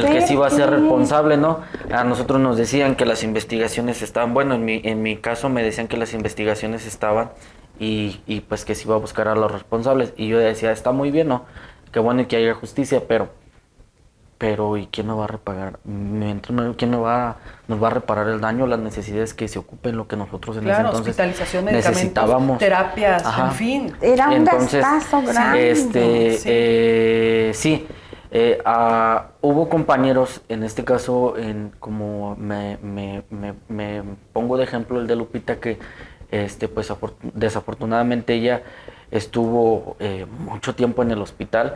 que se iba a ser responsable, ¿no? A nosotros nos decían que las investigaciones estaban, bueno, en mi caso me decían que las investigaciones estaban y pues que se iba a buscar a los responsables. Y yo decía, está muy bien, ¿no? Qué bueno que haya justicia, pero ¿y quién nos va a reparar? ¿Quién nos va a reparar el daño, las necesidades que se ocupen, lo que nosotros en ese entonces hospitalización, necesitábamos? Terapias, en fin. Era un gastazo grande. Hubo compañeros, en este caso, como me pongo de ejemplo el de Lupita, que pues desafortunadamente ella estuvo mucho tiempo en el hospital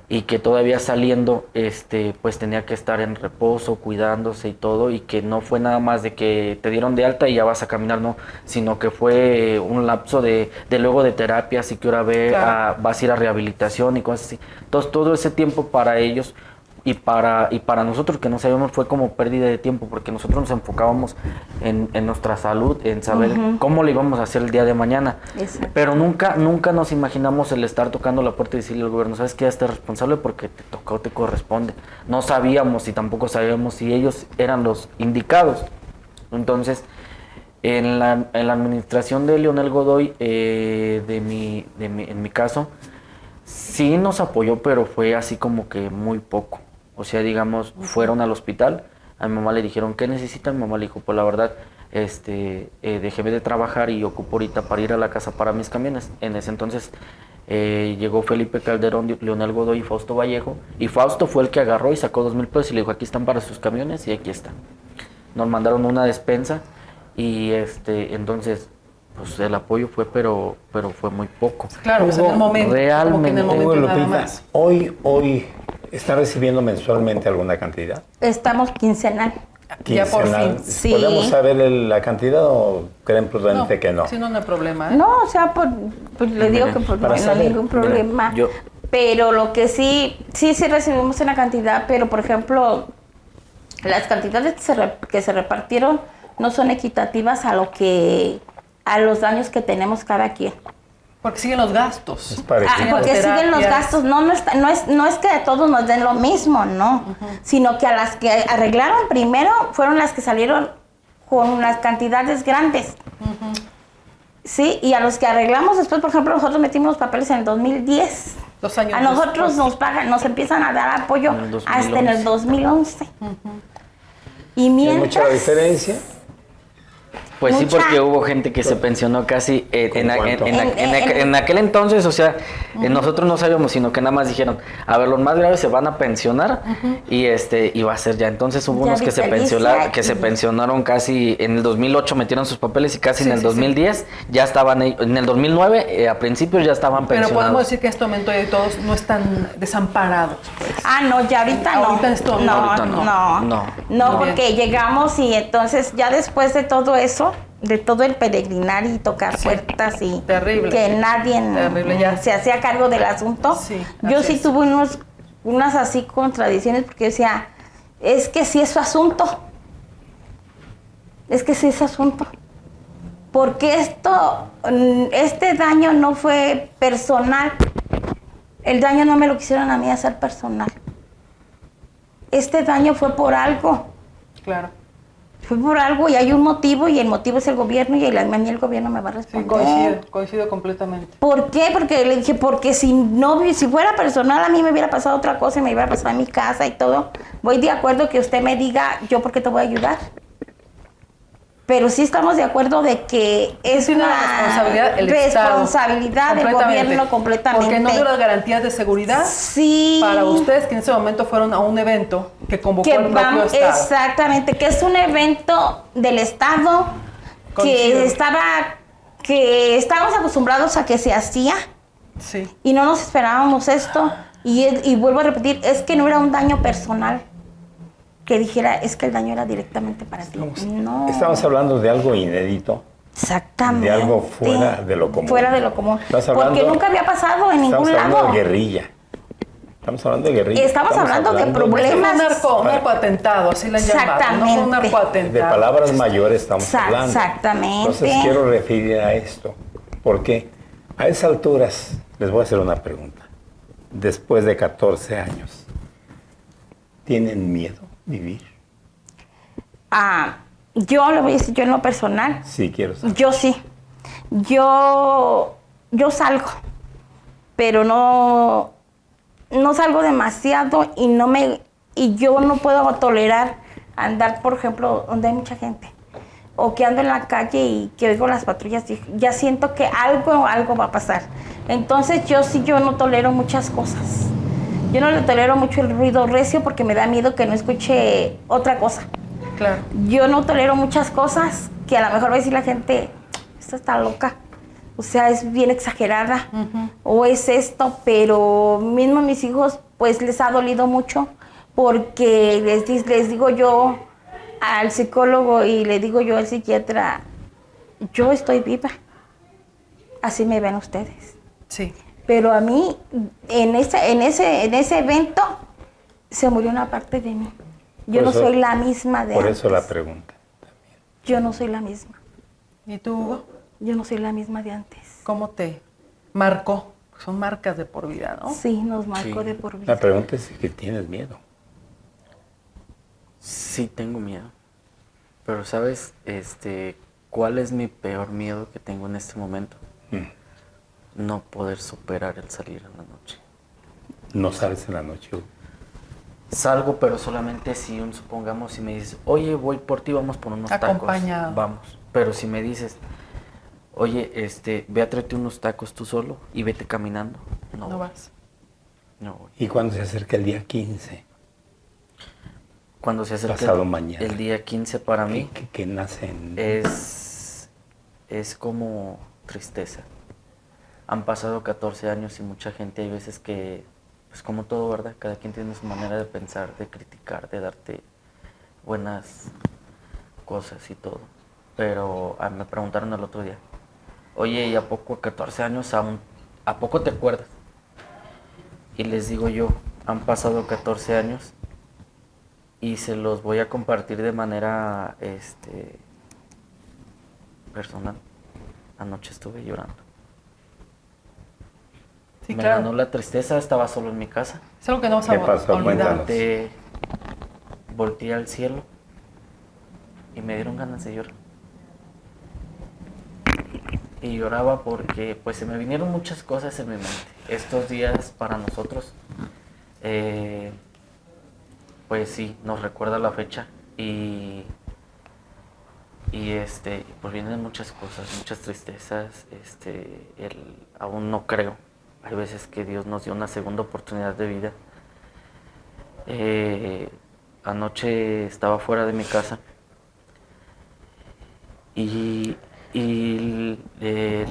y que todavía saliendo pues tenía que estar en reposo, cuidándose y todo, y que no fue nada más de que te dieron de alta y ya vas a caminar, no, sino que fue un lapso de luego de terapias y que ahora vas a ir a rehabilitación y cosas así. Entonces todo ese tiempo para ellos y para nosotros que no sabíamos fue como pérdida de tiempo, porque nosotros nos enfocábamos en nuestra salud, en saber cómo le íbamos a hacer el día de mañana. Exacto. Pero nunca nos imaginamos el estar tocando la puerta y decirle al gobierno, ¿sabes qué? Ya estás responsable porque te tocó, te corresponde. No sabíamos y tampoco sabíamos si ellos eran los indicados. Entonces, en la administración de Leonel Godoy, en mi caso, sí nos apoyó, pero fue así como que muy poco. O sea, digamos, fueron al hospital, a mi mamá le dijeron, ¿qué necesitan? Mi mamá le dijo, pues la verdad, dejé de trabajar y ocupo ahorita para ir a la casa para mis camiones. En ese entonces llegó Felipe Calderón, Leonel Godoy y Fausto Vallejo, y Fausto fue el que agarró y sacó 2,000 pesos y le dijo, aquí están para sus camiones y aquí están. Nos mandaron una despensa y entonces pues el apoyo fue, pero fue muy poco. Claro, pues en el momento. Realmente. En el momento nada más. Hoy ¿está recibiendo mensualmente alguna cantidad? Estamos quincenal. Ya por fin. Sí. ¿Podemos saber la cantidad o creen prudente que no? Si no hay problema. No, o sea, pues le digo que no hay ningún problema. Pero lo que sí recibimos una cantidad, pero por ejemplo, las cantidades que se repartieron no son equitativas a los daños que tenemos cada quien. Porque siguen los gastos. Es parecido. Porque siguen los gastos. No es que a todos nos den lo mismo, no. Sino que a las que arreglaron primero fueron las que salieron con unas cantidades grandes. Sí, y a los que arreglamos después, por ejemplo, nosotros metimos los papeles en el 2010. 2 años A nosotros después. nos pagan, nos empiezan a dar apoyo En el 2011. hasta en el 2011. Y ¿Hay mientras... mucha diferencia? Pues sí, Mucha. porque hubo gente que se pensionó casi ¿Con cuánto? en aquel entonces, o sea, nosotros no sabíamos, sino que nada más dijeron, a ver, los más graves se van a pensionar y va a ser ya. Entonces hubo Ya unos que se vitalicia que se y- pensionaron casi en el 2008 metieron sus papeles y casi Sí, en el sí, 2010 ya estaban en el 2009 a principios ya estaban Pero pensionados. podemos decir que en este momento ya todos no están desamparados, pues. Ah, no, ya ahorita no. Ahorita esto- no, ahorita no, no. no, No. porque llegamos y entonces ya después de todo eso, de todo el peregrinar y tocar Sí. puertas y Terrible. que nadie Terrible, ya. se hacía cargo del asunto, Sí, yo así sí es. tuve unas así contradicciones porque decía, es que sí es su asunto, es que sí es su asunto. Porque este daño no fue personal. El daño no me lo quisieron a mí hacer personal. Este daño fue por algo. Claro. Fue por algo y hay un motivo y el motivo es el gobierno y a mí el gobierno me va a Sí, responder. coincido completamente. ¿Por qué? Porque le dije, porque si fuera personal a mí me hubiera pasado otra cosa y me hubiera pasado en mi casa y todo. Voy de acuerdo que usted me diga, yo por qué te voy a ayudar. Pero sí estamos de acuerdo de que es Tiene una la responsabilidad el responsabilidad del Completamente. gobierno completamente. Porque no dio las garantías de seguridad Sí. para ustedes que en ese momento fueron a un evento que convocó Que el propio vamos, Estado. exactamente, que es un evento del Estado Coincido. que estábamos acostumbrados a que se hacía Sí. y no nos esperábamos esto. Y vuelvo a repetir, es que no era un daño personal que dijera, es que el daño era directamente para ti. No. Estamos hablando de algo inédito, Exactamente. de algo fuera de lo común. Fuera de lo común. Estás hablando- Porque nunca había pasado en Estamos ningún hablando lado. de guerrilla. Estamos hablando de guerrilla. Estamos hablando de problemas. Fue un narcoatentado, así le han llamado. No fue un Exactamente. narcoatentado. De palabras mayores estamos hablando. Exactamente. Entonces quiero referir a esto. Porque a esas alturas, les voy a hacer una pregunta. Después de 14 años, ¿tienen miedo vivir? Yo le voy a decir, yo en lo personal, Sí, quiero saber. yo sí. Yo salgo, pero no salgo demasiado y yo no puedo tolerar andar, por ejemplo, donde hay mucha gente. O que ando en la calle y que oigo las patrullas y ya siento que algo va a pasar. Entonces yo no tolero muchas cosas. Yo no le tolero mucho el ruido recio porque me da miedo que no escuche otra cosa. Claro. Yo no tolero muchas cosas que a lo mejor va a decir la gente, esta está loca, o sea, es bien exagerada, o es esto, pero mismo mis hijos, pues les ha dolido mucho, porque les digo yo al psicólogo y le digo yo al psiquiatra, yo estoy viva, así me ven ustedes. Sí. Pero a mí, en ese evento, se murió una parte de mí. Yo Por no eso- soy la misma de Por antes. eso la pregunta. Yo no soy la misma. ¿Y tú, Hugo? Yo no soy la misma de antes. ¿Cómo te marcó? Son marcas de por vida, ¿no? Sí, nos marcó Sí. de por vida. La pregunta es si tienes miedo. Sí tengo miedo. Pero ¿sabes cuál es mi peor miedo que tengo en este momento? No poder superar el salir en la noche. No sales en la noche. Salgo, pero solamente si supongamos si me dices, oye, voy por ti, vamos por unos Acompañado. tacos. Vamos. Pero si me dices, oye, ve a traerte unos tacos tú solo y vete caminando. No, No voy. vas. No voy. Y cuando se acerca el día 15, Cuando se acerca Pasado mañana. el día 15 para mí, que nace en... es como tristeza. Han pasado 14 años y mucha gente, hay veces que, pues como todo, ¿verdad? Cada quien tiene su manera de pensar, de criticar, de darte buenas cosas y todo. Pero me preguntaron el otro día, oye, ¿y a poco a 14 años a poco te acuerdas? Y les digo yo, han pasado 14 años y se los voy a compartir de manera personal. Anoche estuve llorando. Sí, Me claro. ganó la tristeza, estaba solo en mi casa. Es algo que no vas ¿Qué a pasó? olvidar. Cuéntanos. Volteé al cielo y me dieron ganas de llorar. y lloraba porque pues se me vinieron muchas cosas en mi mente. Estos días para nosotros, pues sí, nos recuerda la fecha y pues vienen muchas cosas, muchas tristezas. Aún no creo. Hay veces que Dios nos dio una segunda oportunidad de vida. Anoche estaba fuera de mi casa y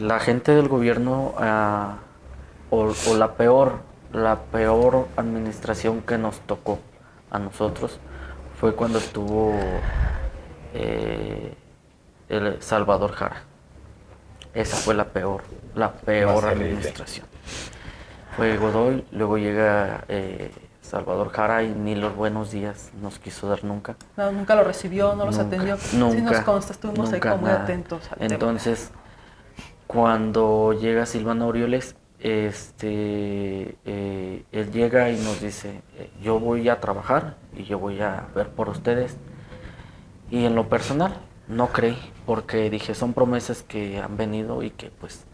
la gente del gobierno, o la peor administración que nos tocó a nosotros fue cuando estuvo el Salvador Jara. Esa fue la peor administración. Fue Godoy, luego llega Salvador Jara y ni los buenos días nos quiso dar nunca. No, nunca lo recibió, no los atendió. Nunca, sí nos consta, estuvimos ahí como muy atentos al Entonces, cuando llega Silvano Aureoles, él llega y nos dice, yo voy a trabajar y yo voy a ver por ustedes. Y en lo personal, no creí, porque dije, son promesas que han venido y que pues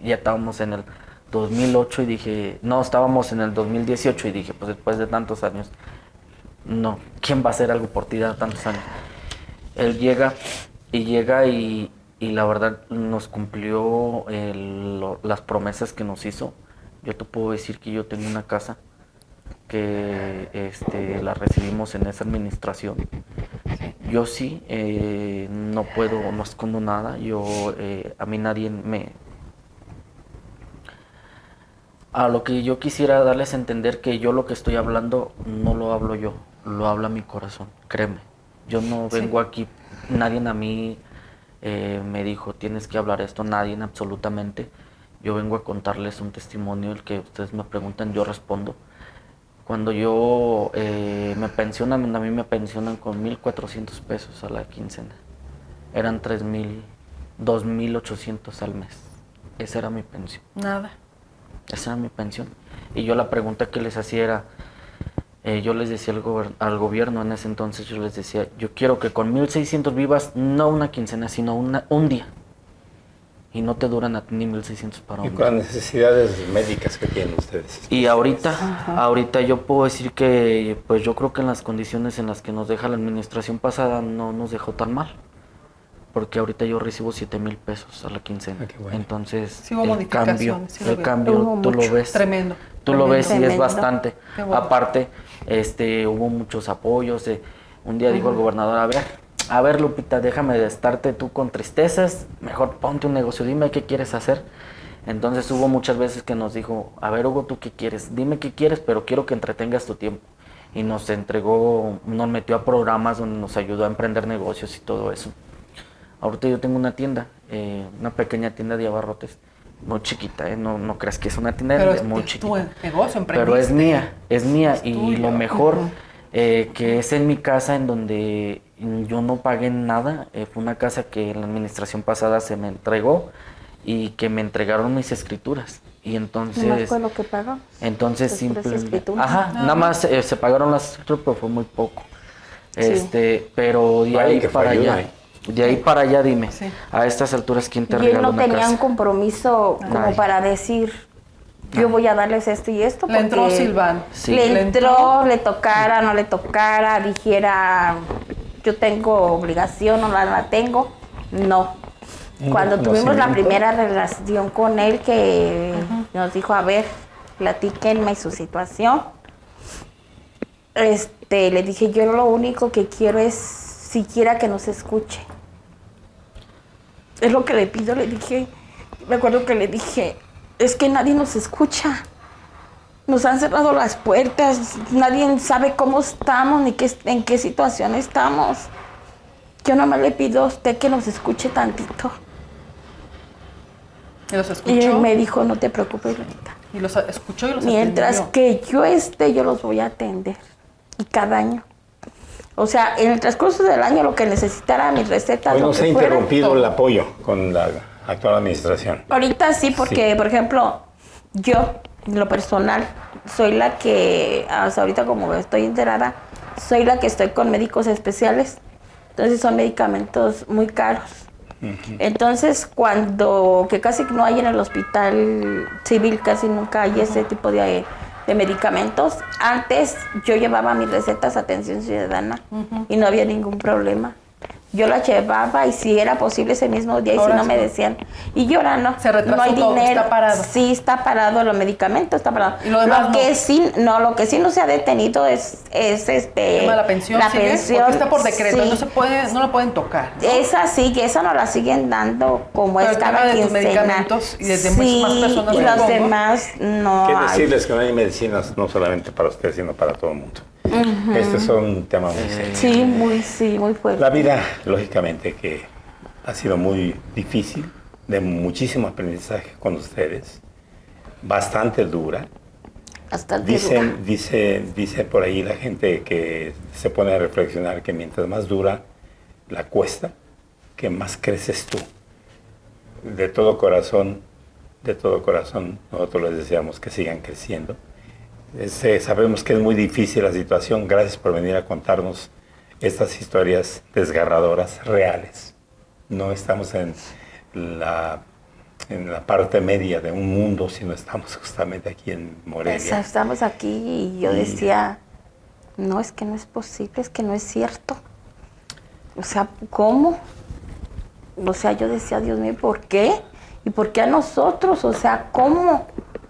ya estábamos en el 2008 y dije, no, estábamos en el 2018 y dije, pues después de tantos años, no, ¿quién va a hacer algo por ti de tantos años? Él llega y la verdad nos cumplió las promesas que nos hizo. Yo te puedo decir que yo tengo una casa que la recibimos en esa administración. Yo sí, no escondo nada. A mí nadie a lo que yo quisiera darles a entender que yo lo que estoy hablando no lo hablo yo, lo habla mi corazón, créeme. Yo no vengo aquí, nadie a mí me dijo, tienes que hablar esto, nadie absolutamente. Yo vengo a contarles un testimonio, el que ustedes me preguntan, yo respondo. Cuando yo me pensionan, a mí me pensionan con 1,400 pesos a la quincena. Eran 2,800 al mes. Esa era mi pensión. Nada. Esa era mi pensión. Y yo la pregunta que les hacía era, yo les decía al gobierno en ese entonces, yo les decía, yo quiero que con 1,600 vivas, no una quincena, sino un día. Y no te duran a ti ni 1,600 para un día. Y con las necesidades médicas que tienen ustedes. Y ahorita yo puedo decir que pues yo creo que en las condiciones en las que nos deja la administración pasada no nos dejó tan mal. Porque ahorita yo recibo 7,000 pesos a la quincena. Bueno. Entonces Sí, hubo modificaciones, sí el cambio tú lo ves. Tremendo. Tú lo ves y es Tremendo. bastante. Bueno. Aparte, hubo muchos apoyos. Un día dijo el gobernador, a ver Lupita, déjame de estarte tú con tristezas, mejor ponte un negocio, dime qué quieres hacer. Entonces hubo muchas veces que nos dijo, a ver Hugo, ¿tú qué quieres? Dime qué quieres, pero quiero que entretengas tu tiempo. Y nos metió a programas donde nos ayudó a emprender negocios y todo eso. Ahorita yo tengo una tienda, una pequeña tienda de abarrotes, muy chiquita, no creas que es una tienda, Pero es muy tu chiquita. negocio, Pero es mía, y tuyo. lo mejor que es en mi casa, en donde yo no pagué nada. Fue una casa que en la administración pasada se me entregó y que me entregaron mis escrituras. Y entonces... No fue lo que pagó. Entonces simplemente... Ajá. Nada más se pagaron las escrituras, pero fue muy poco. Sí. Pero de ahí para allá... De ahí para allá, dime, Sí. a estas alturas, ¿quién te Y él regaló no una tenía casa? un compromiso como Nadie. para decir, yo voy a darles esto y esto. Le entró porque Silván. Sí. Le entró, le tocara, no le tocara, dijera, yo tengo obligación o no la tengo. No. Cuando tuvimos la primera relación con él, que nos dijo, a ver, platíquenme su situación. Le dije, yo lo único que quiero es siquiera que nos escuche. Es lo que le pido, le dije, me acuerdo que le dije, es que nadie nos escucha. Nos han cerrado las puertas, nadie sabe cómo estamos ni en qué situación estamos. Yo nomás le pido a usted que nos escuche tantito. Y los escuchó. Y él me dijo, no te preocupes, Lupita. Y los escuchó y los Mientras atendió. que yo esté, yo los voy a atender. Y cada año. O sea, en el transcurso del año lo que necesitara, mis recetas, Hoy lo no se ha que fuera. interrumpido el apoyo con la actual administración. Ahorita sí, porque, Sí. por ejemplo, yo, en lo personal, soy la que, hasta ahorita como estoy enterada, soy la que estoy con médicos especiales. Entonces son medicamentos muy caros. Entonces, que casi no hay en el hospital civil, casi nunca hay ese tipo de medicamentos. Antes yo llevaba mis recetas a atención ciudadana y no había ningún problema. Yo las llevaba y si era posible ese mismo día y Ahora si no sí. me decían, y yo ahora no, Se retrasó no hay todo, dinero. está parado. Sí, está parado, los medicamentos está parado. ¿Y lo demás lo que sí no se ha detenido es tema de la pensión, la ¿sigue? pensión. Porque está por decreto, sí. no lo pueden tocar, ¿no? Esa sí, que esa nos la siguen dando como Pero es el tema cada de tus quincena. medicamentos y de más personas, y los supongo. demás no Qué hay. decirles que no hay medicinas no solamente para ustedes, sino para todo el mundo. Este es un tema muy serio. Sí, muy fuerte. La vida, lógicamente, que ha sido muy difícil, de muchísimo aprendizaje con ustedes, bastante dura. Bastante dura. Dice por ahí la gente que se pone a reflexionar que mientras más dura la cuesta, que más creces tú. De todo corazón, nosotros les deseamos que sigan creciendo. Sabemos que es muy difícil la situación. Gracias por venir a contarnos estas historias desgarradoras, reales. No estamos en la parte media de un mundo, sino estamos justamente aquí en Morelia. Estamos aquí y yo decía, no, es que no es posible, es que no es cierto. O sea, ¿cómo? O sea, yo decía, Dios mío, ¿por qué? ¿Y por qué a nosotros? O sea, ¿cómo?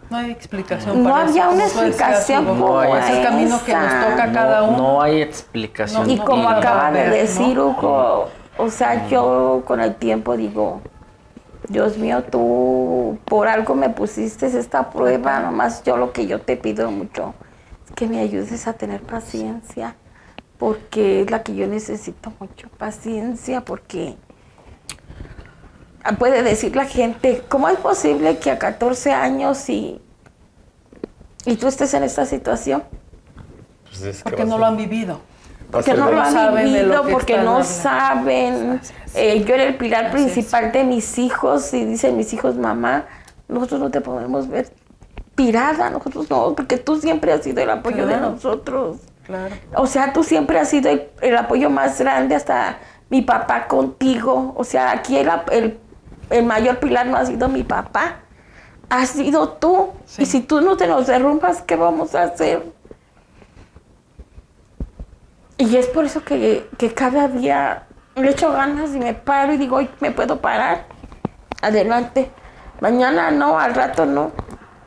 No hay explicación No para había eso. una Como tú decías, explicación Hugo, como es el camino que nos esa. toca a cada uno. No hay explicación. Y como no, acaba de ¿no? decir Hugo, o sea, yo con el tiempo digo, Dios mío, tú por algo me pusiste esta prueba, nomás yo lo que yo te pido mucho es que me ayudes a tener paciencia, porque es la que yo necesito mucho, paciencia, porque puede decir la gente, ¿cómo es posible que a 14 años y tú estés en esta situación? Pues es que Porque va a no ser- lo han vivido. Porque no no lo han saben de lo vivido, que porque están no hablando. saben. Así es. Yo era el pilar Así principal de mis hijos y dicen mis hijos, mamá, nosotros no te podemos ver tirada, nosotros no, porque tú siempre has sido el apoyo de Claro. nosotros. Claro. O sea, tú siempre has sido el apoyo más grande, hasta mi papá contigo. O sea, aquí el mayor pilar no ha sido mi papá, has sido tú. Sí. Y si tú no te nos derrumbas, ¿qué vamos a hacer? Y es por eso que cada día le echo ganas y me paro y digo, hoy me puedo parar. Adelante. Mañana no, al rato no.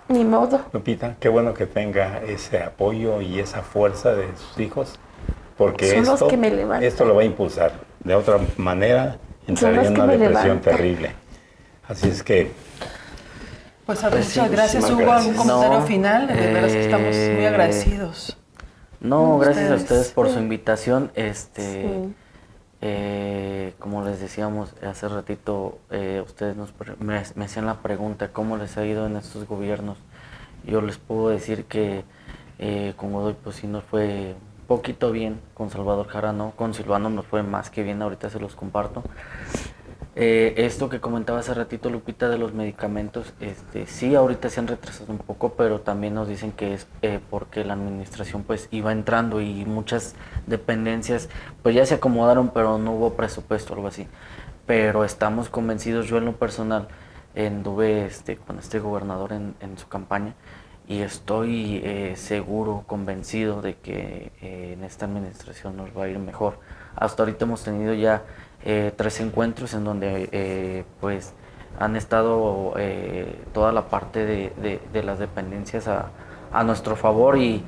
Ni modo. Lupita, qué bueno que tenga ese apoyo y esa fuerza de sus hijos, porque Son los que me levantan. esto lo va a impulsar. De otra manera, entraría los en que una me depresión levantan. terrible. Así es que Pues, Pues sí, muchas gracias, muchísimas Hugo. ¿Algún gracias. comentario No, final? De veras que estamos muy agradecidos. No, gracias a Ustedes. ustedes por su invitación. Sí. Como les decíamos hace ratito, ustedes me hacían la pregunta, ¿cómo les ha ido en estos gobiernos? Yo les puedo decir que con Godoy pues sí nos fue un poquito bien, con Salvador Jara no, con Silvano nos fue más que bien, ahorita se los comparto. Esto que comentaba hace ratito Lupita de los medicamentos, sí, ahorita se han retrasado un poco, pero también nos dicen que es porque la administración pues iba entrando y muchas dependencias pues ya se acomodaron, pero no hubo presupuesto o algo así. Pero estamos convencidos, yo en lo personal anduve con este gobernador en su campaña y estoy seguro, convencido de que en esta administración nos va a ir mejor. Hasta ahorita hemos tenido ya 3 encuentros en donde pues han estado toda la parte de las dependencias a nuestro favor y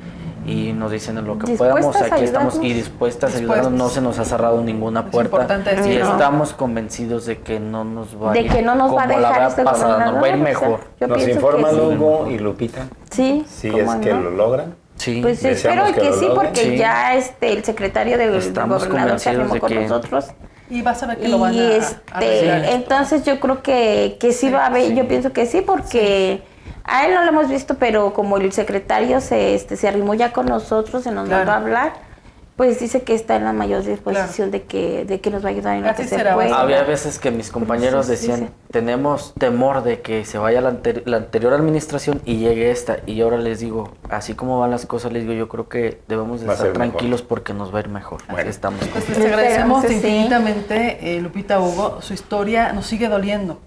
nos dicen en lo que Dispuestas podamos, a aquí estamos y ayudarnos. dispuestas a ayudarnos, no se nos ha cerrado ninguna Es puerta importante y decirlo. estamos convencidos de que no nos va a De ir que no nos va a como la dejar vez este pasada, nos va a ir gobernador, o sea, mejor. yo nos pienso informan que sí. Hugo y Lupita, Sí, si ¿cómo es que no? lo logran. Sí, Pues Deseamos espero que que lo sí, logren. porque Sí. ya el secretario del Estamos gobernador se arrimó convencidos de con que- nosotros. Y vas a ver que lo van Y a arreglar. entonces yo creo que sí va a haber, yo pienso que sí, porque a él no lo hemos visto, pero como el secretario se arrimó ya con nosotros, se nos Claro. mandó a hablar, pues dice que está en la mayor disposición de que nos va a ayudar en lo Así que se será, pueda. Había veces que mis compañeros Pues, sí, decían, sí. tenemos temor de que se vaya la anterior administración y llegue esta. Y ahora les digo, así como van las cosas, les digo, yo creo que debemos de Va a estar ser mejor. tranquilos porque nos va a ir mejor. Bueno. Estamos Pues les Esperamos agradecemos que sí. infinitamente, Lupita, Hugo. Su historia nos sigue doliendo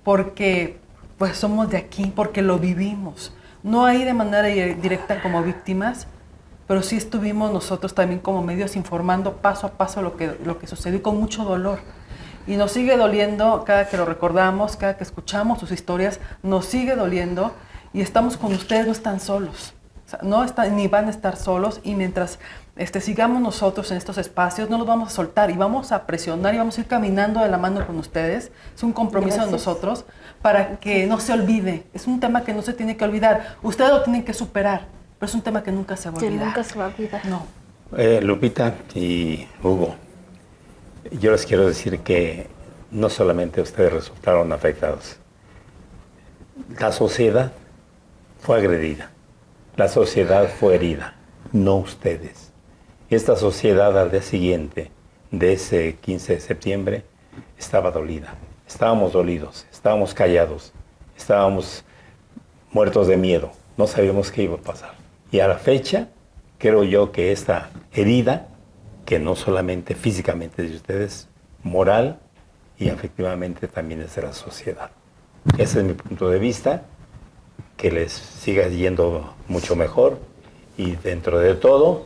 porque pues somos de aquí, porque lo vivimos. No ahí de manera directa como víctimas, pero sí estuvimos nosotros también como medios informando paso a paso lo que sucedió con mucho dolor. Y nos sigue doliendo cada que lo recordamos, cada que escuchamos sus historias, nos sigue doliendo y estamos con ustedes, no están solos. O sea, no están, ni van a estar solos, y mientras sigamos nosotros en estos espacios, no los vamos a soltar y vamos a presionar y vamos a ir caminando de la mano con ustedes. Es un compromiso de Gracias. nosotros para que no se olvide. Es un tema que no se tiene que olvidar. Ustedes lo tienen que superar, pero es un tema que nunca se va a Que olvidar. nunca se va a olvidar. No. Lupita y Hugo, yo les quiero decir que no solamente ustedes resultaron afectados. La sociedad fue agredida. La sociedad fue herida, no ustedes. Esta sociedad al día siguiente de ese 15 de septiembre estaba dolida. Estábamos dolidos, estábamos callados, estábamos muertos de miedo. No sabíamos qué iba a pasar. Y a la fecha, creo yo que esta herida, que no solamente físicamente es de ustedes, moral y afectivamente también es de la sociedad. Ese es mi punto de vista. Que les siga yendo mucho mejor y dentro de todo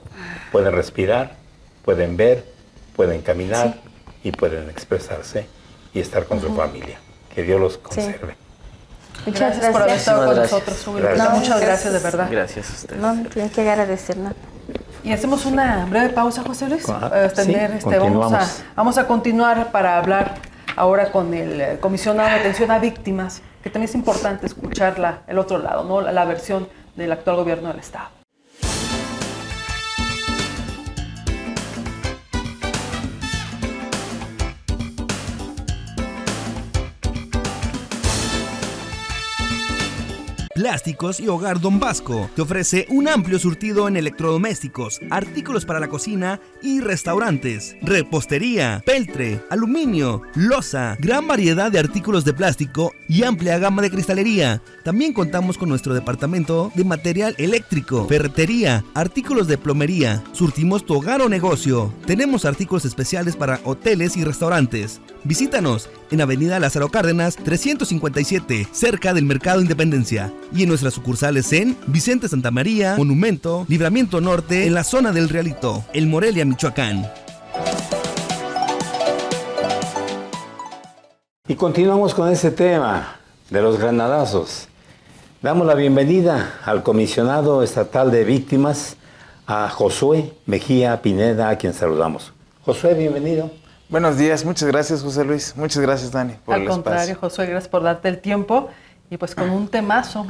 pueden respirar, pueden ver, pueden caminar y pueden expresarse y estar con su familia. Que Dios los conserve. Muchas Gracias por haber gracias. estado con Gracias. nosotros, Hugo y Gracias. Lupita. Muchas No, gracias, de verdad. Gracias a ustedes. No, tienen que agradecer nada. Y hacemos una breve pausa, José Luis. Ah, Para tener, sí, vamos a continuar para hablar ahora con el comisionado de atención a víctimas, que también es importante escuchar el otro lado, ¿no? La versión del actual gobierno del Estado. Plásticos y Hogar Don Vasco te ofrece un amplio surtido en electrodomésticos, artículos para la cocina y restaurantes, repostería, peltre, aluminio, loza, gran variedad de artículos de plástico y amplia gama de cristalería. También contamos con nuestro departamento de material eléctrico, ferretería, artículos de plomería. Surtimos tu hogar o negocio. Tenemos artículos especiales para hoteles y restaurantes. Visítanos en Avenida Lázaro Cárdenas 357, cerca del Mercado Independencia. Y en nuestras sucursales en Vicente Santa María, Monumento, Libramiento Norte, en la zona del Realito, El Morelia, Michoacán. Y continuamos con este tema de los granadazos. Damos la bienvenida al comisionado estatal de víctimas, a Josué Mejía Pineda, a quien saludamos. Josué, bienvenido. Buenos días, muchas gracias José Luis, muchas gracias Dani por Al el contrario, espacio. Josué, gracias por darte el tiempo. Y pues con un temazo,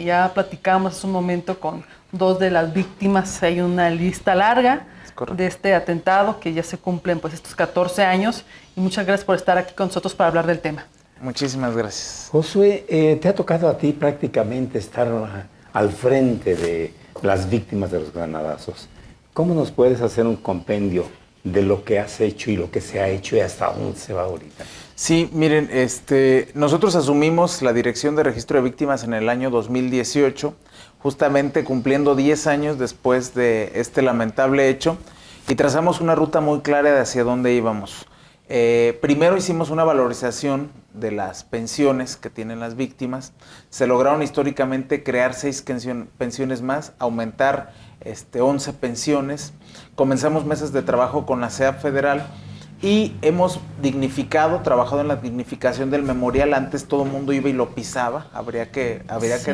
ya platicamos hace un momento con dos de las víctimas. Hay una lista larga de este atentado que ya se cumplen pues estos 14 años. Y muchas gracias por estar aquí con nosotros para hablar del tema. Muchísimas gracias. Josué, te ha tocado a ti prácticamente estar al frente de las víctimas de los granadazos. ¿Cómo nos puedes hacer un compendio de lo que has hecho y lo que se ha hecho y hasta dónde se va ahorita? Sí, miren, nosotros asumimos la Dirección de Registro de Víctimas en el año 2018, justamente cumpliendo 10 años después de este lamentable hecho, y trazamos una ruta muy clara de hacia dónde íbamos. Primero hicimos una valorización de las pensiones que tienen las víctimas. Se lograron históricamente crear 6 pensiones más, aumentar 11 pensiones. Comenzamos meses de trabajo con la CEAP federal y hemos trabajado en la dignificación del memorial. Antes todo el mundo iba y lo pisaba, habría que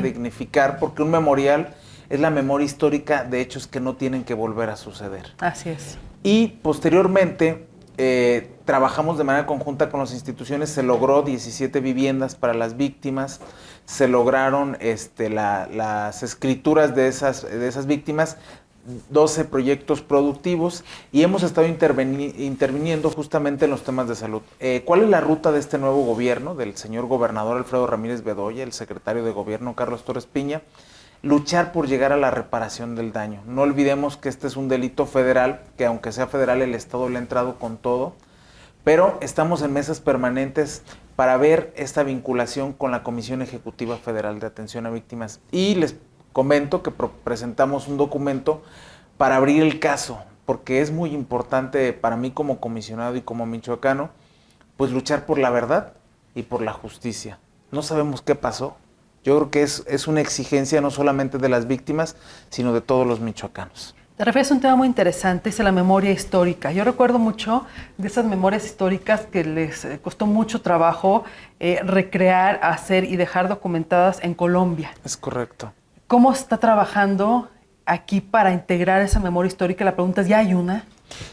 dignificar, porque un memorial es la memoria histórica de hechos que no tienen que volver a suceder. Así es. Y posteriormente trabajamos de manera conjunta con las instituciones, se logró 17 viviendas para las víctimas, se lograron las escrituras de esas víctimas, 12 proyectos productivos, y hemos estado interviniendo justamente en los temas de salud. ¿Cuál es la ruta de este nuevo gobierno, del señor gobernador Alfredo Ramírez Bedoya, el secretario de gobierno Carlos Torres Piña? luchar por llegar a la reparación del daño. No olvidemos que este es un delito federal, que aunque sea federal el Estado le ha entrado con todo, pero estamos en mesas permanentes para ver esta vinculación con la Comisión Ejecutiva Federal de Atención a Víctimas. Y les comento que presentamos un documento para abrir el caso, porque es muy importante para mí como comisionado y como michoacano, pues luchar por la verdad y por la justicia. No sabemos qué pasó. Yo creo que es una exigencia no solamente de las víctimas, sino de todos los michoacanos. Te refieres a un tema muy interesante, es la memoria histórica. Yo recuerdo mucho de esas memorias históricas que les costó mucho trabajo recrear, hacer y dejar documentadas en Colombia. Es correcto. ¿Cómo está trabajando aquí para integrar esa memoria histórica? La pregunta es, ¿ya hay una?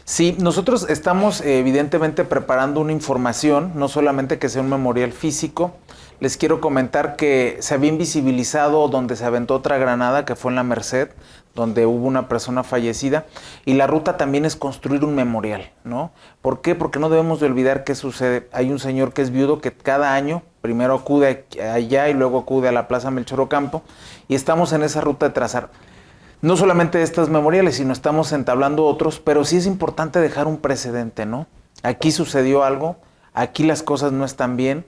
Sí, nosotros estamos evidentemente preparando una información, no solamente que sea un memorial físico. Les quiero comentar que se había invisibilizado donde se aventó otra granada, que fue en la Merced, donde hubo una persona fallecida, y la ruta también es construir un memorial, ¿no? ¿Por qué? Porque no debemos de olvidar qué sucede. Hay un señor que es viudo que cada año primero acude allá y luego acude a la Plaza Melchor Ocampo, y estamos en esa ruta de trazar no solamente estas memoriales, sino estamos entablando otros, pero sí es importante dejar un precedente, ¿no? Aquí sucedió algo, aquí las cosas no están bien,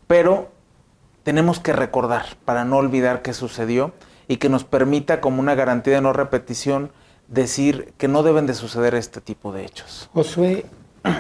pero tenemos que recordar para no olvidar qué sucedió y que nos permita, como una garantía de no repetición, decir que no deben de suceder este tipo de hechos. Josué,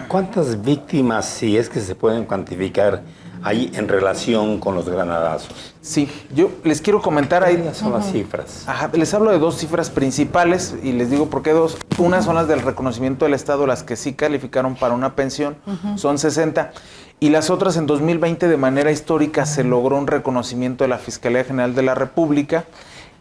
¿cuántas víctimas, si es que se pueden cuantificar, hay en relación con los granadazos? Sí, yo les quiero comentar ahí. ¿Cuáles son las cifras? Ajá, les hablo de dos cifras principales y les digo por qué dos. Una son las del reconocimiento del Estado, las que sí calificaron para una pensión, son 60. Y las otras, en 2020, de manera histórica, se logró un reconocimiento de la Fiscalía General de la República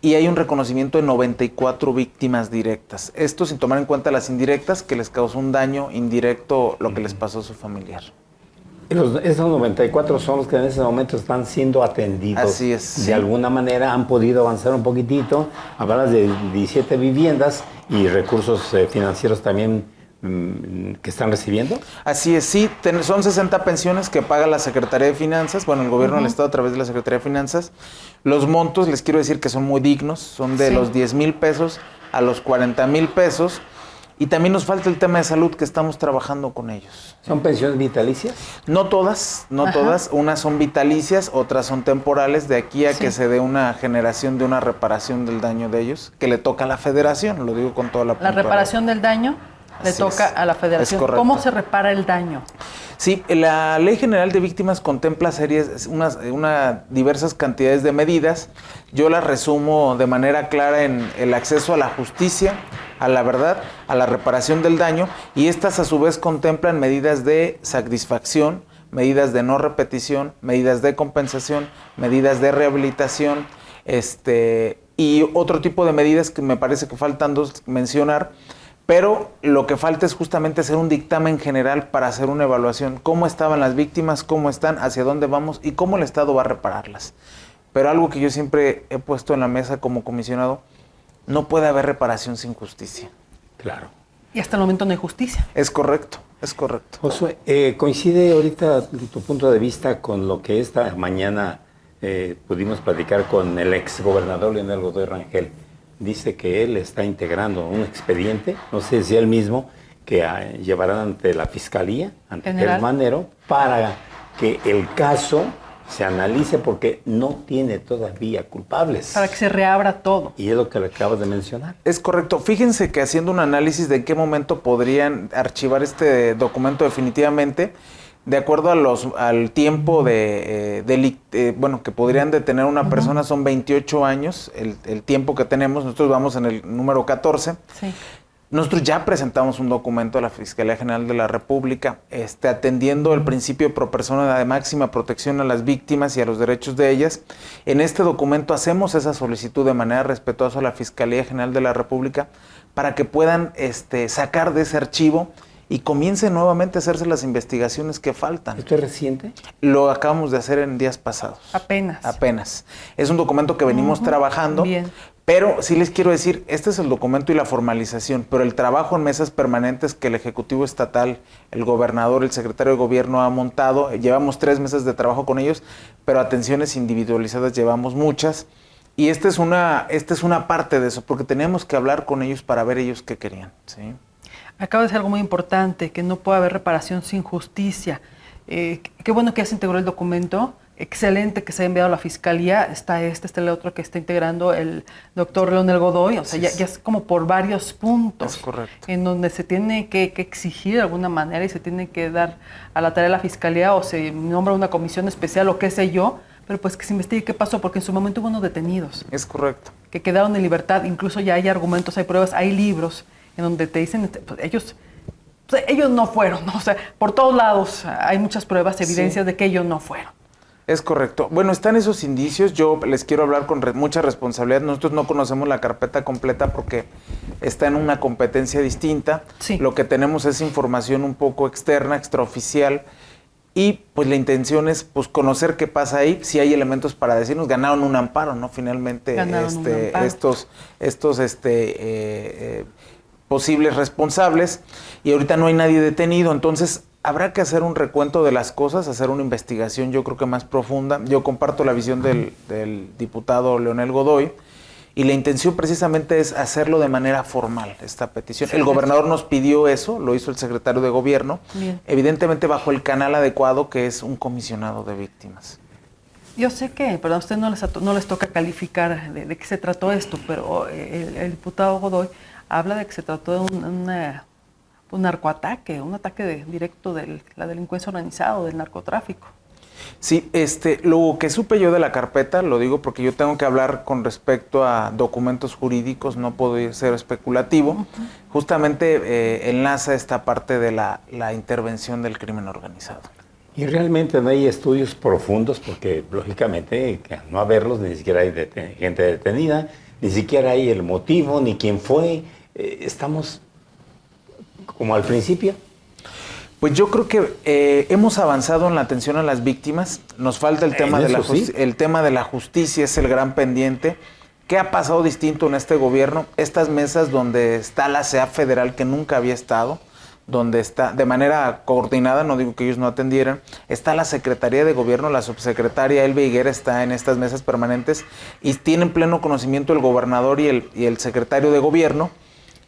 y hay un reconocimiento de 94 víctimas directas. Esto sin tomar en cuenta las indirectas, que les causó un daño indirecto lo que les pasó a su familiar. Esos 94 son los que en ese momento están siendo atendidos. Así es. De alguna manera han podido avanzar un poquitito. Hablas de 17 viviendas y recursos financieros también que están recibiendo. Así es, sí, son 60 pensiones que paga la Secretaría de Finanzas, bueno, el gobierno del Estado a través de la Secretaría de Finanzas. Los montos, les quiero decir que son muy dignos, son de los 10,000 pesos a los 40,000 pesos. Y también nos falta el tema de salud, que estamos trabajando con ellos. ¿Son pensiones vitalicias? No todas, todas. Unas son vitalicias, otras son temporales, de aquí a que se dé una generación de una reparación del daño de ellos, que le toca a la federación, lo digo con toda la puntualidad. La reparación del daño le toca a la federación. ¿Cómo se repara el daño? Sí, la Ley General de Víctimas contempla diversas cantidades de medidas. Yo las resumo de manera clara en el acceso a la justicia, a la verdad, a la reparación del daño, y estas a su vez contemplan medidas de satisfacción, medidas de no repetición, medidas de compensación, medidas de rehabilitación, y otro tipo de medidas que me parece que faltan dos mencionar. Pero lo que falta es justamente hacer un dictamen general para hacer una evaluación. ¿Cómo estaban las víctimas? ¿Cómo están? ¿Hacia dónde vamos? ¿Y cómo el Estado va a repararlas? Pero algo que yo siempre he puesto en la mesa como comisionado, no puede haber reparación sin justicia. Claro. Y hasta el momento no hay justicia. Es correcto, es correcto. Josué, ¿coincide ahorita tu punto de vista con lo que esta mañana pudimos platicar con el exgobernador Leonel Godoy Rangel? Dice que él está integrando un expediente, no sé si él mismo, que llevarán ante la Fiscalía, ante Gertz Manero, para que el caso se analice porque no tiene todavía culpables. Para que se reabra todo. Y es lo que le acabas de mencionar. Es correcto. Fíjense que haciendo un análisis de en qué momento podrían archivar este documento definitivamente, de acuerdo al tiempo que podrían detener a una persona, son 28 años el tiempo que tenemos. Nosotros vamos en el número 14. Sí. Nosotros ya presentamos un documento a la Fiscalía General de la República, atendiendo el principio pro persona de máxima protección a las víctimas y a los derechos de ellas. En este documento hacemos esa solicitud de manera respetuosa a la Fiscalía General de la República para que puedan sacar de ese archivo y comiencen nuevamente a hacerse las investigaciones que faltan. ¿Esto es reciente? Lo acabamos de hacer en días pasados. Apenas. Es un documento que venimos trabajando. Bien. Pero sí les quiero decir, este es el documento y la formalización, pero el trabajo en mesas permanentes que el Ejecutivo Estatal, el gobernador, el secretario de Gobierno ha montado, llevamos 3 meses de trabajo con ellos, pero atenciones individualizadas llevamos muchas. Y esta es una parte de eso, porque teníamos que hablar con ellos para ver ellos qué querían, ¿sí? Acaba de ser algo muy importante, que no puede haber reparación sin justicia. Qué bueno que ya se integró el documento, excelente que se ha enviado a la Fiscalía, está el otro que está integrando el doctor Leonel Godoy, o sea, ya es como por varios puntos. Es correcto. En donde se tiene que exigir de alguna manera y se tiene que dar a la tarea de la Fiscalía o se nombra una comisión especial o qué sé yo, pero pues que se investigue qué pasó, porque en su momento hubo unos detenidos. Es correcto. Que quedaron en libertad, incluso ya hay argumentos, hay pruebas, hay libros en donde te dicen, pues, ellos no fueron, ¿no? O sea, por todos lados hay muchas pruebas, evidencias de que ellos no fueron. Es correcto. Bueno, están esos indicios. Yo les quiero hablar con mucha responsabilidad. Nosotros no conocemos la carpeta completa porque está en una competencia distinta. Sí. Lo que tenemos es información un poco externa, extraoficial. Y pues la intención es pues conocer qué pasa ahí, si hay elementos para decirnos, ganaron un amparo, ¿no? Finalmente Ganaron un amparo. estos posibles responsables, y ahorita no hay nadie detenido, entonces habrá que hacer un recuento de las cosas, hacer una investigación yo creo que más profunda. Yo comparto la visión del diputado Leonel Godoy, y la intención precisamente es hacerlo de manera formal, esta petición. El gobernador nos pidió eso, lo hizo el secretario de Gobierno, Bien. evidentemente bajo el canal adecuado, que es un comisionado de víctimas. Yo sé que, pero a usted no les toca calificar de qué se trató esto, pero el diputado Godoy habla de que se trató de un narcoataque, un ataque directo de la delincuencia organizada, del narcotráfico. Sí, lo que supe yo de la carpeta, lo digo porque yo tengo que hablar con respecto a documentos jurídicos, no puedo ser especulativo, justamente enlaza esta parte de la intervención del crimen organizado. Y realmente no hay estudios profundos porque, lógicamente, que al no haberlos, ni siquiera hay gente detenida, ni siquiera hay el motivo, ni quién fue. Estamos como al principio. Pues yo creo que hemos avanzado en la atención a las víctimas. Nos falta el tema el tema de la justicia, es el gran pendiente. ¿Qué ha pasado distinto en este gobierno? Estas mesas donde está la CEAF federal, que nunca había estado, donde está de manera coordinada, no digo que ellos no atendieran, está la Secretaría de Gobierno, la subsecretaria Elba Higuera está en estas mesas permanentes y tienen pleno conocimiento el gobernador y el secretario de Gobierno.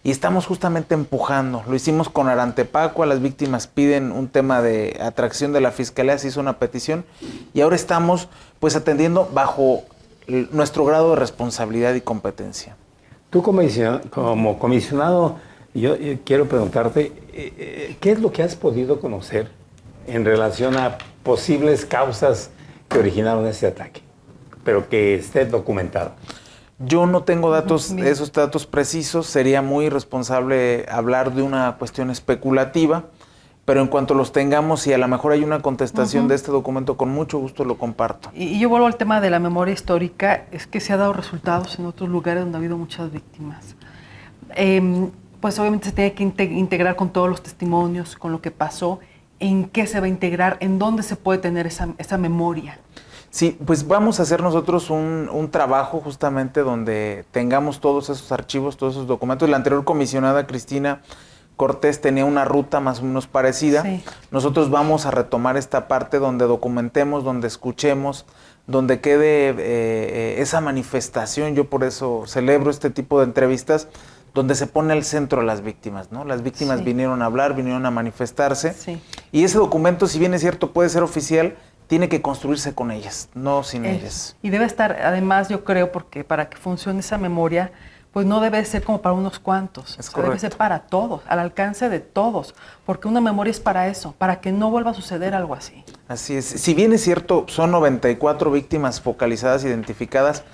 Y estamos justamente empujando. Lo hicimos con Arantepaco, las víctimas piden un tema de atracción de la Fiscalía, se hizo una petición, y ahora estamos pues atendiendo bajo nuestro grado de responsabilidad y competencia. Tú como comisionado, yo quiero preguntarte, ¿qué es lo que has podido conocer en relación a posibles causas que originaron ese ataque, pero que esté documentado? Yo no tengo esos datos precisos, sería muy irresponsable hablar de una cuestión especulativa, pero en cuanto los tengamos y a lo mejor hay una contestación de este documento, con mucho gusto lo comparto. Y yo vuelvo al tema de la memoria histórica, es que se ha dado resultados en otros lugares donde ha habido muchas víctimas. Pues obviamente se tiene que integrar con todos los testimonios, con lo que pasó, en qué se va a integrar, en dónde se puede tener esa memoria. Sí, pues vamos a hacer nosotros un trabajo justamente donde tengamos todos esos archivos, todos esos documentos. La anterior comisionada, Cristina Cortés, tenía una ruta más o menos parecida. Sí. Nosotros vamos a retomar esta parte donde documentemos, donde escuchemos, donde quede esa manifestación. Yo por eso celebro este tipo de entrevistas, donde se pone al centro a las víctimas, ¿no? Las víctimas vinieron a hablar, vinieron a manifestarse. Sí. Y ese documento, si bien es cierto, puede ser oficial, tiene que construirse con ellas, no sin ellas. Y debe estar, además, yo creo, porque para que funcione esa memoria, pues no debe ser como para unos cuantos. Debe ser para todos, al alcance de todos, porque una memoria es para eso, para que no vuelva a suceder algo así. Así es. Si bien es cierto, son 94 víctimas focalizadas, identificadas,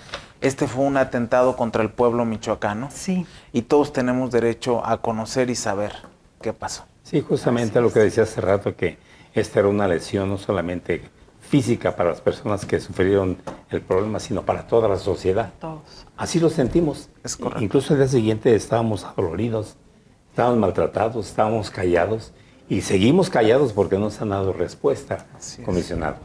este fue un atentado contra el pueblo michoacano. Sí. Y todos tenemos derecho a conocer y saber qué pasó. Sí, justamente lo que decía hace rato, que esta era una lesión no solamente física para las personas que sufrieron el problema, sino para toda la sociedad. Todos. Así lo sentimos. Es correcto. Incluso el día siguiente estábamos adoloridos, estábamos maltratados, estábamos callados y seguimos callados porque no se han dado respuesta, comisionado.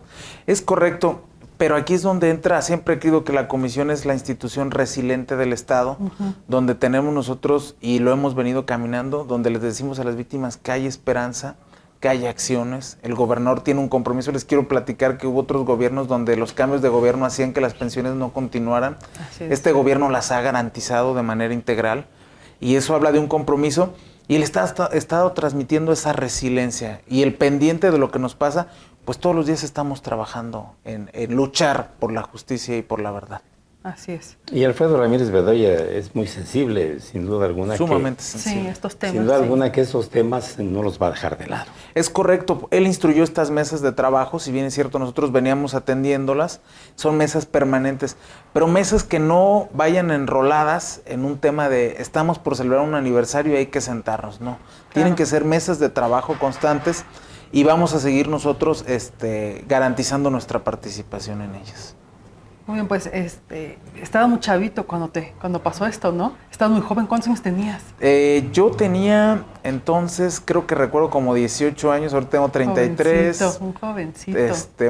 Es correcto, pero aquí es donde entra, siempre he creído que la comisión es la institución resiliente del Estado, donde tenemos nosotros, y lo hemos venido caminando, donde les decimos a las víctimas que hay esperanza, que haya acciones. El gobernador tiene un compromiso. Les quiero platicar que hubo otros gobiernos donde los cambios de gobierno hacían que las pensiones no continuaran. Este gobierno las ha garantizado de manera integral y eso habla de un compromiso. Y el Estado transmitiendo esa resiliencia y el pendiente de lo que nos pasa, pues todos los días estamos trabajando en luchar por la justicia y por la verdad. Así es. Y Alfredo Ramírez Bedoya es muy sensible, sin duda alguna. Sumamente sensible. Sí, estos temas. Sin duda alguna que esos temas no los va a dejar de lado. Es correcto. Él instruyó estas mesas de trabajo, si bien es cierto, nosotros veníamos atendiéndolas, son mesas permanentes, pero mesas que no vayan enroladas en un tema de estamos por celebrar un aniversario y hay que sentarnos, no. Tienen que ser mesas de trabajo constantes y vamos a seguir nosotros garantizando nuestra participación en ellas. Muy bien, pues estaba muy chavito cuando pasó esto, ¿no? Estabas muy joven. ¿Cuántos años tenías? Yo tenía entonces, creo que recuerdo como 18 años, ahorita tengo 33. Un jovencito.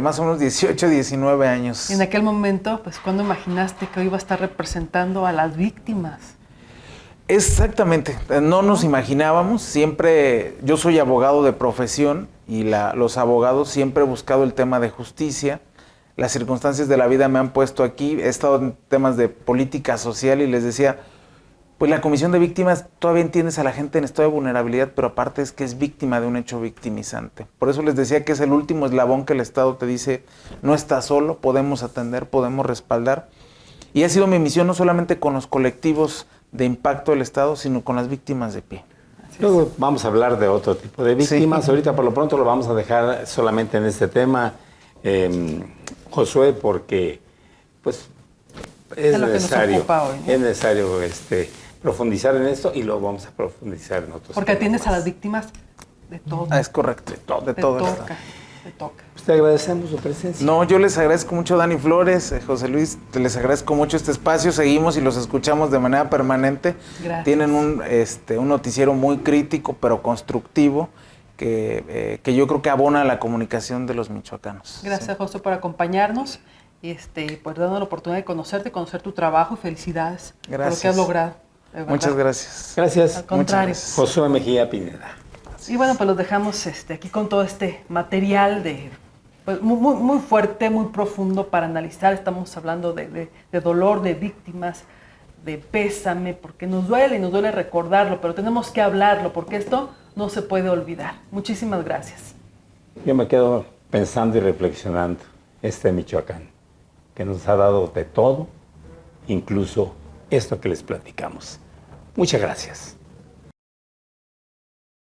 Más o menos 18, 19 años. Y en aquel momento, pues, ¿cuándo imaginaste que hoy iba a estar representando a las víctimas? Exactamente, no nos imaginábamos, siempre, yo soy abogado de profesión y los abogados siempre he buscado el tema de justicia. Las circunstancias de la vida me han puesto aquí, he estado en temas de política social y les decía, pues la Comisión de Víctimas todavía entiendes a la gente en estado de vulnerabilidad, pero aparte es que es víctima de un hecho victimizante. Por eso les decía que es el último eslabón que el Estado te dice, no estás solo, podemos atender, podemos respaldar. Y ha sido mi misión no solamente con los colectivos de impacto del Estado, sino con las víctimas de pie. Luego vamos a hablar de otro tipo de víctimas. Sí. Ahorita por lo pronto lo vamos a dejar solamente en este tema. Josué, porque pues es necesario, hoy, ¿no? Es necesario profundizar en esto y luego vamos a profundizar en otros porque atiendes a las víctimas de todo. Es correcto, de todo esto. Te toca. Pues te agradecemos su presencia. No, yo les agradezco mucho, Dani Flores, José Luis, les agradezco mucho este espacio, seguimos y los escuchamos de manera permanente. Gracias. Tienen un noticiero muy crítico pero constructivo. Que yo creo que abona la comunicación de los michoacanos. Gracias, José, por acompañarnos y por darnos la oportunidad de conocerte, conocer tu trabajo y felicidades por lo que has logrado. Muchas gracias. Gracias. Al contrario. Gracias. Josué Mejía Pineda. Y bueno, pues los dejamos aquí con todo este material pues, muy fuerte, muy profundo para analizar. Estamos hablando de dolor, de víctimas, de pésame, porque nos duele recordarlo, pero tenemos que hablarlo, porque esto no se puede olvidar. Muchísimas gracias. Yo me quedo pensando y reflexionando, Michoacán, que nos ha dado de todo, incluso esto que les platicamos. Muchas gracias.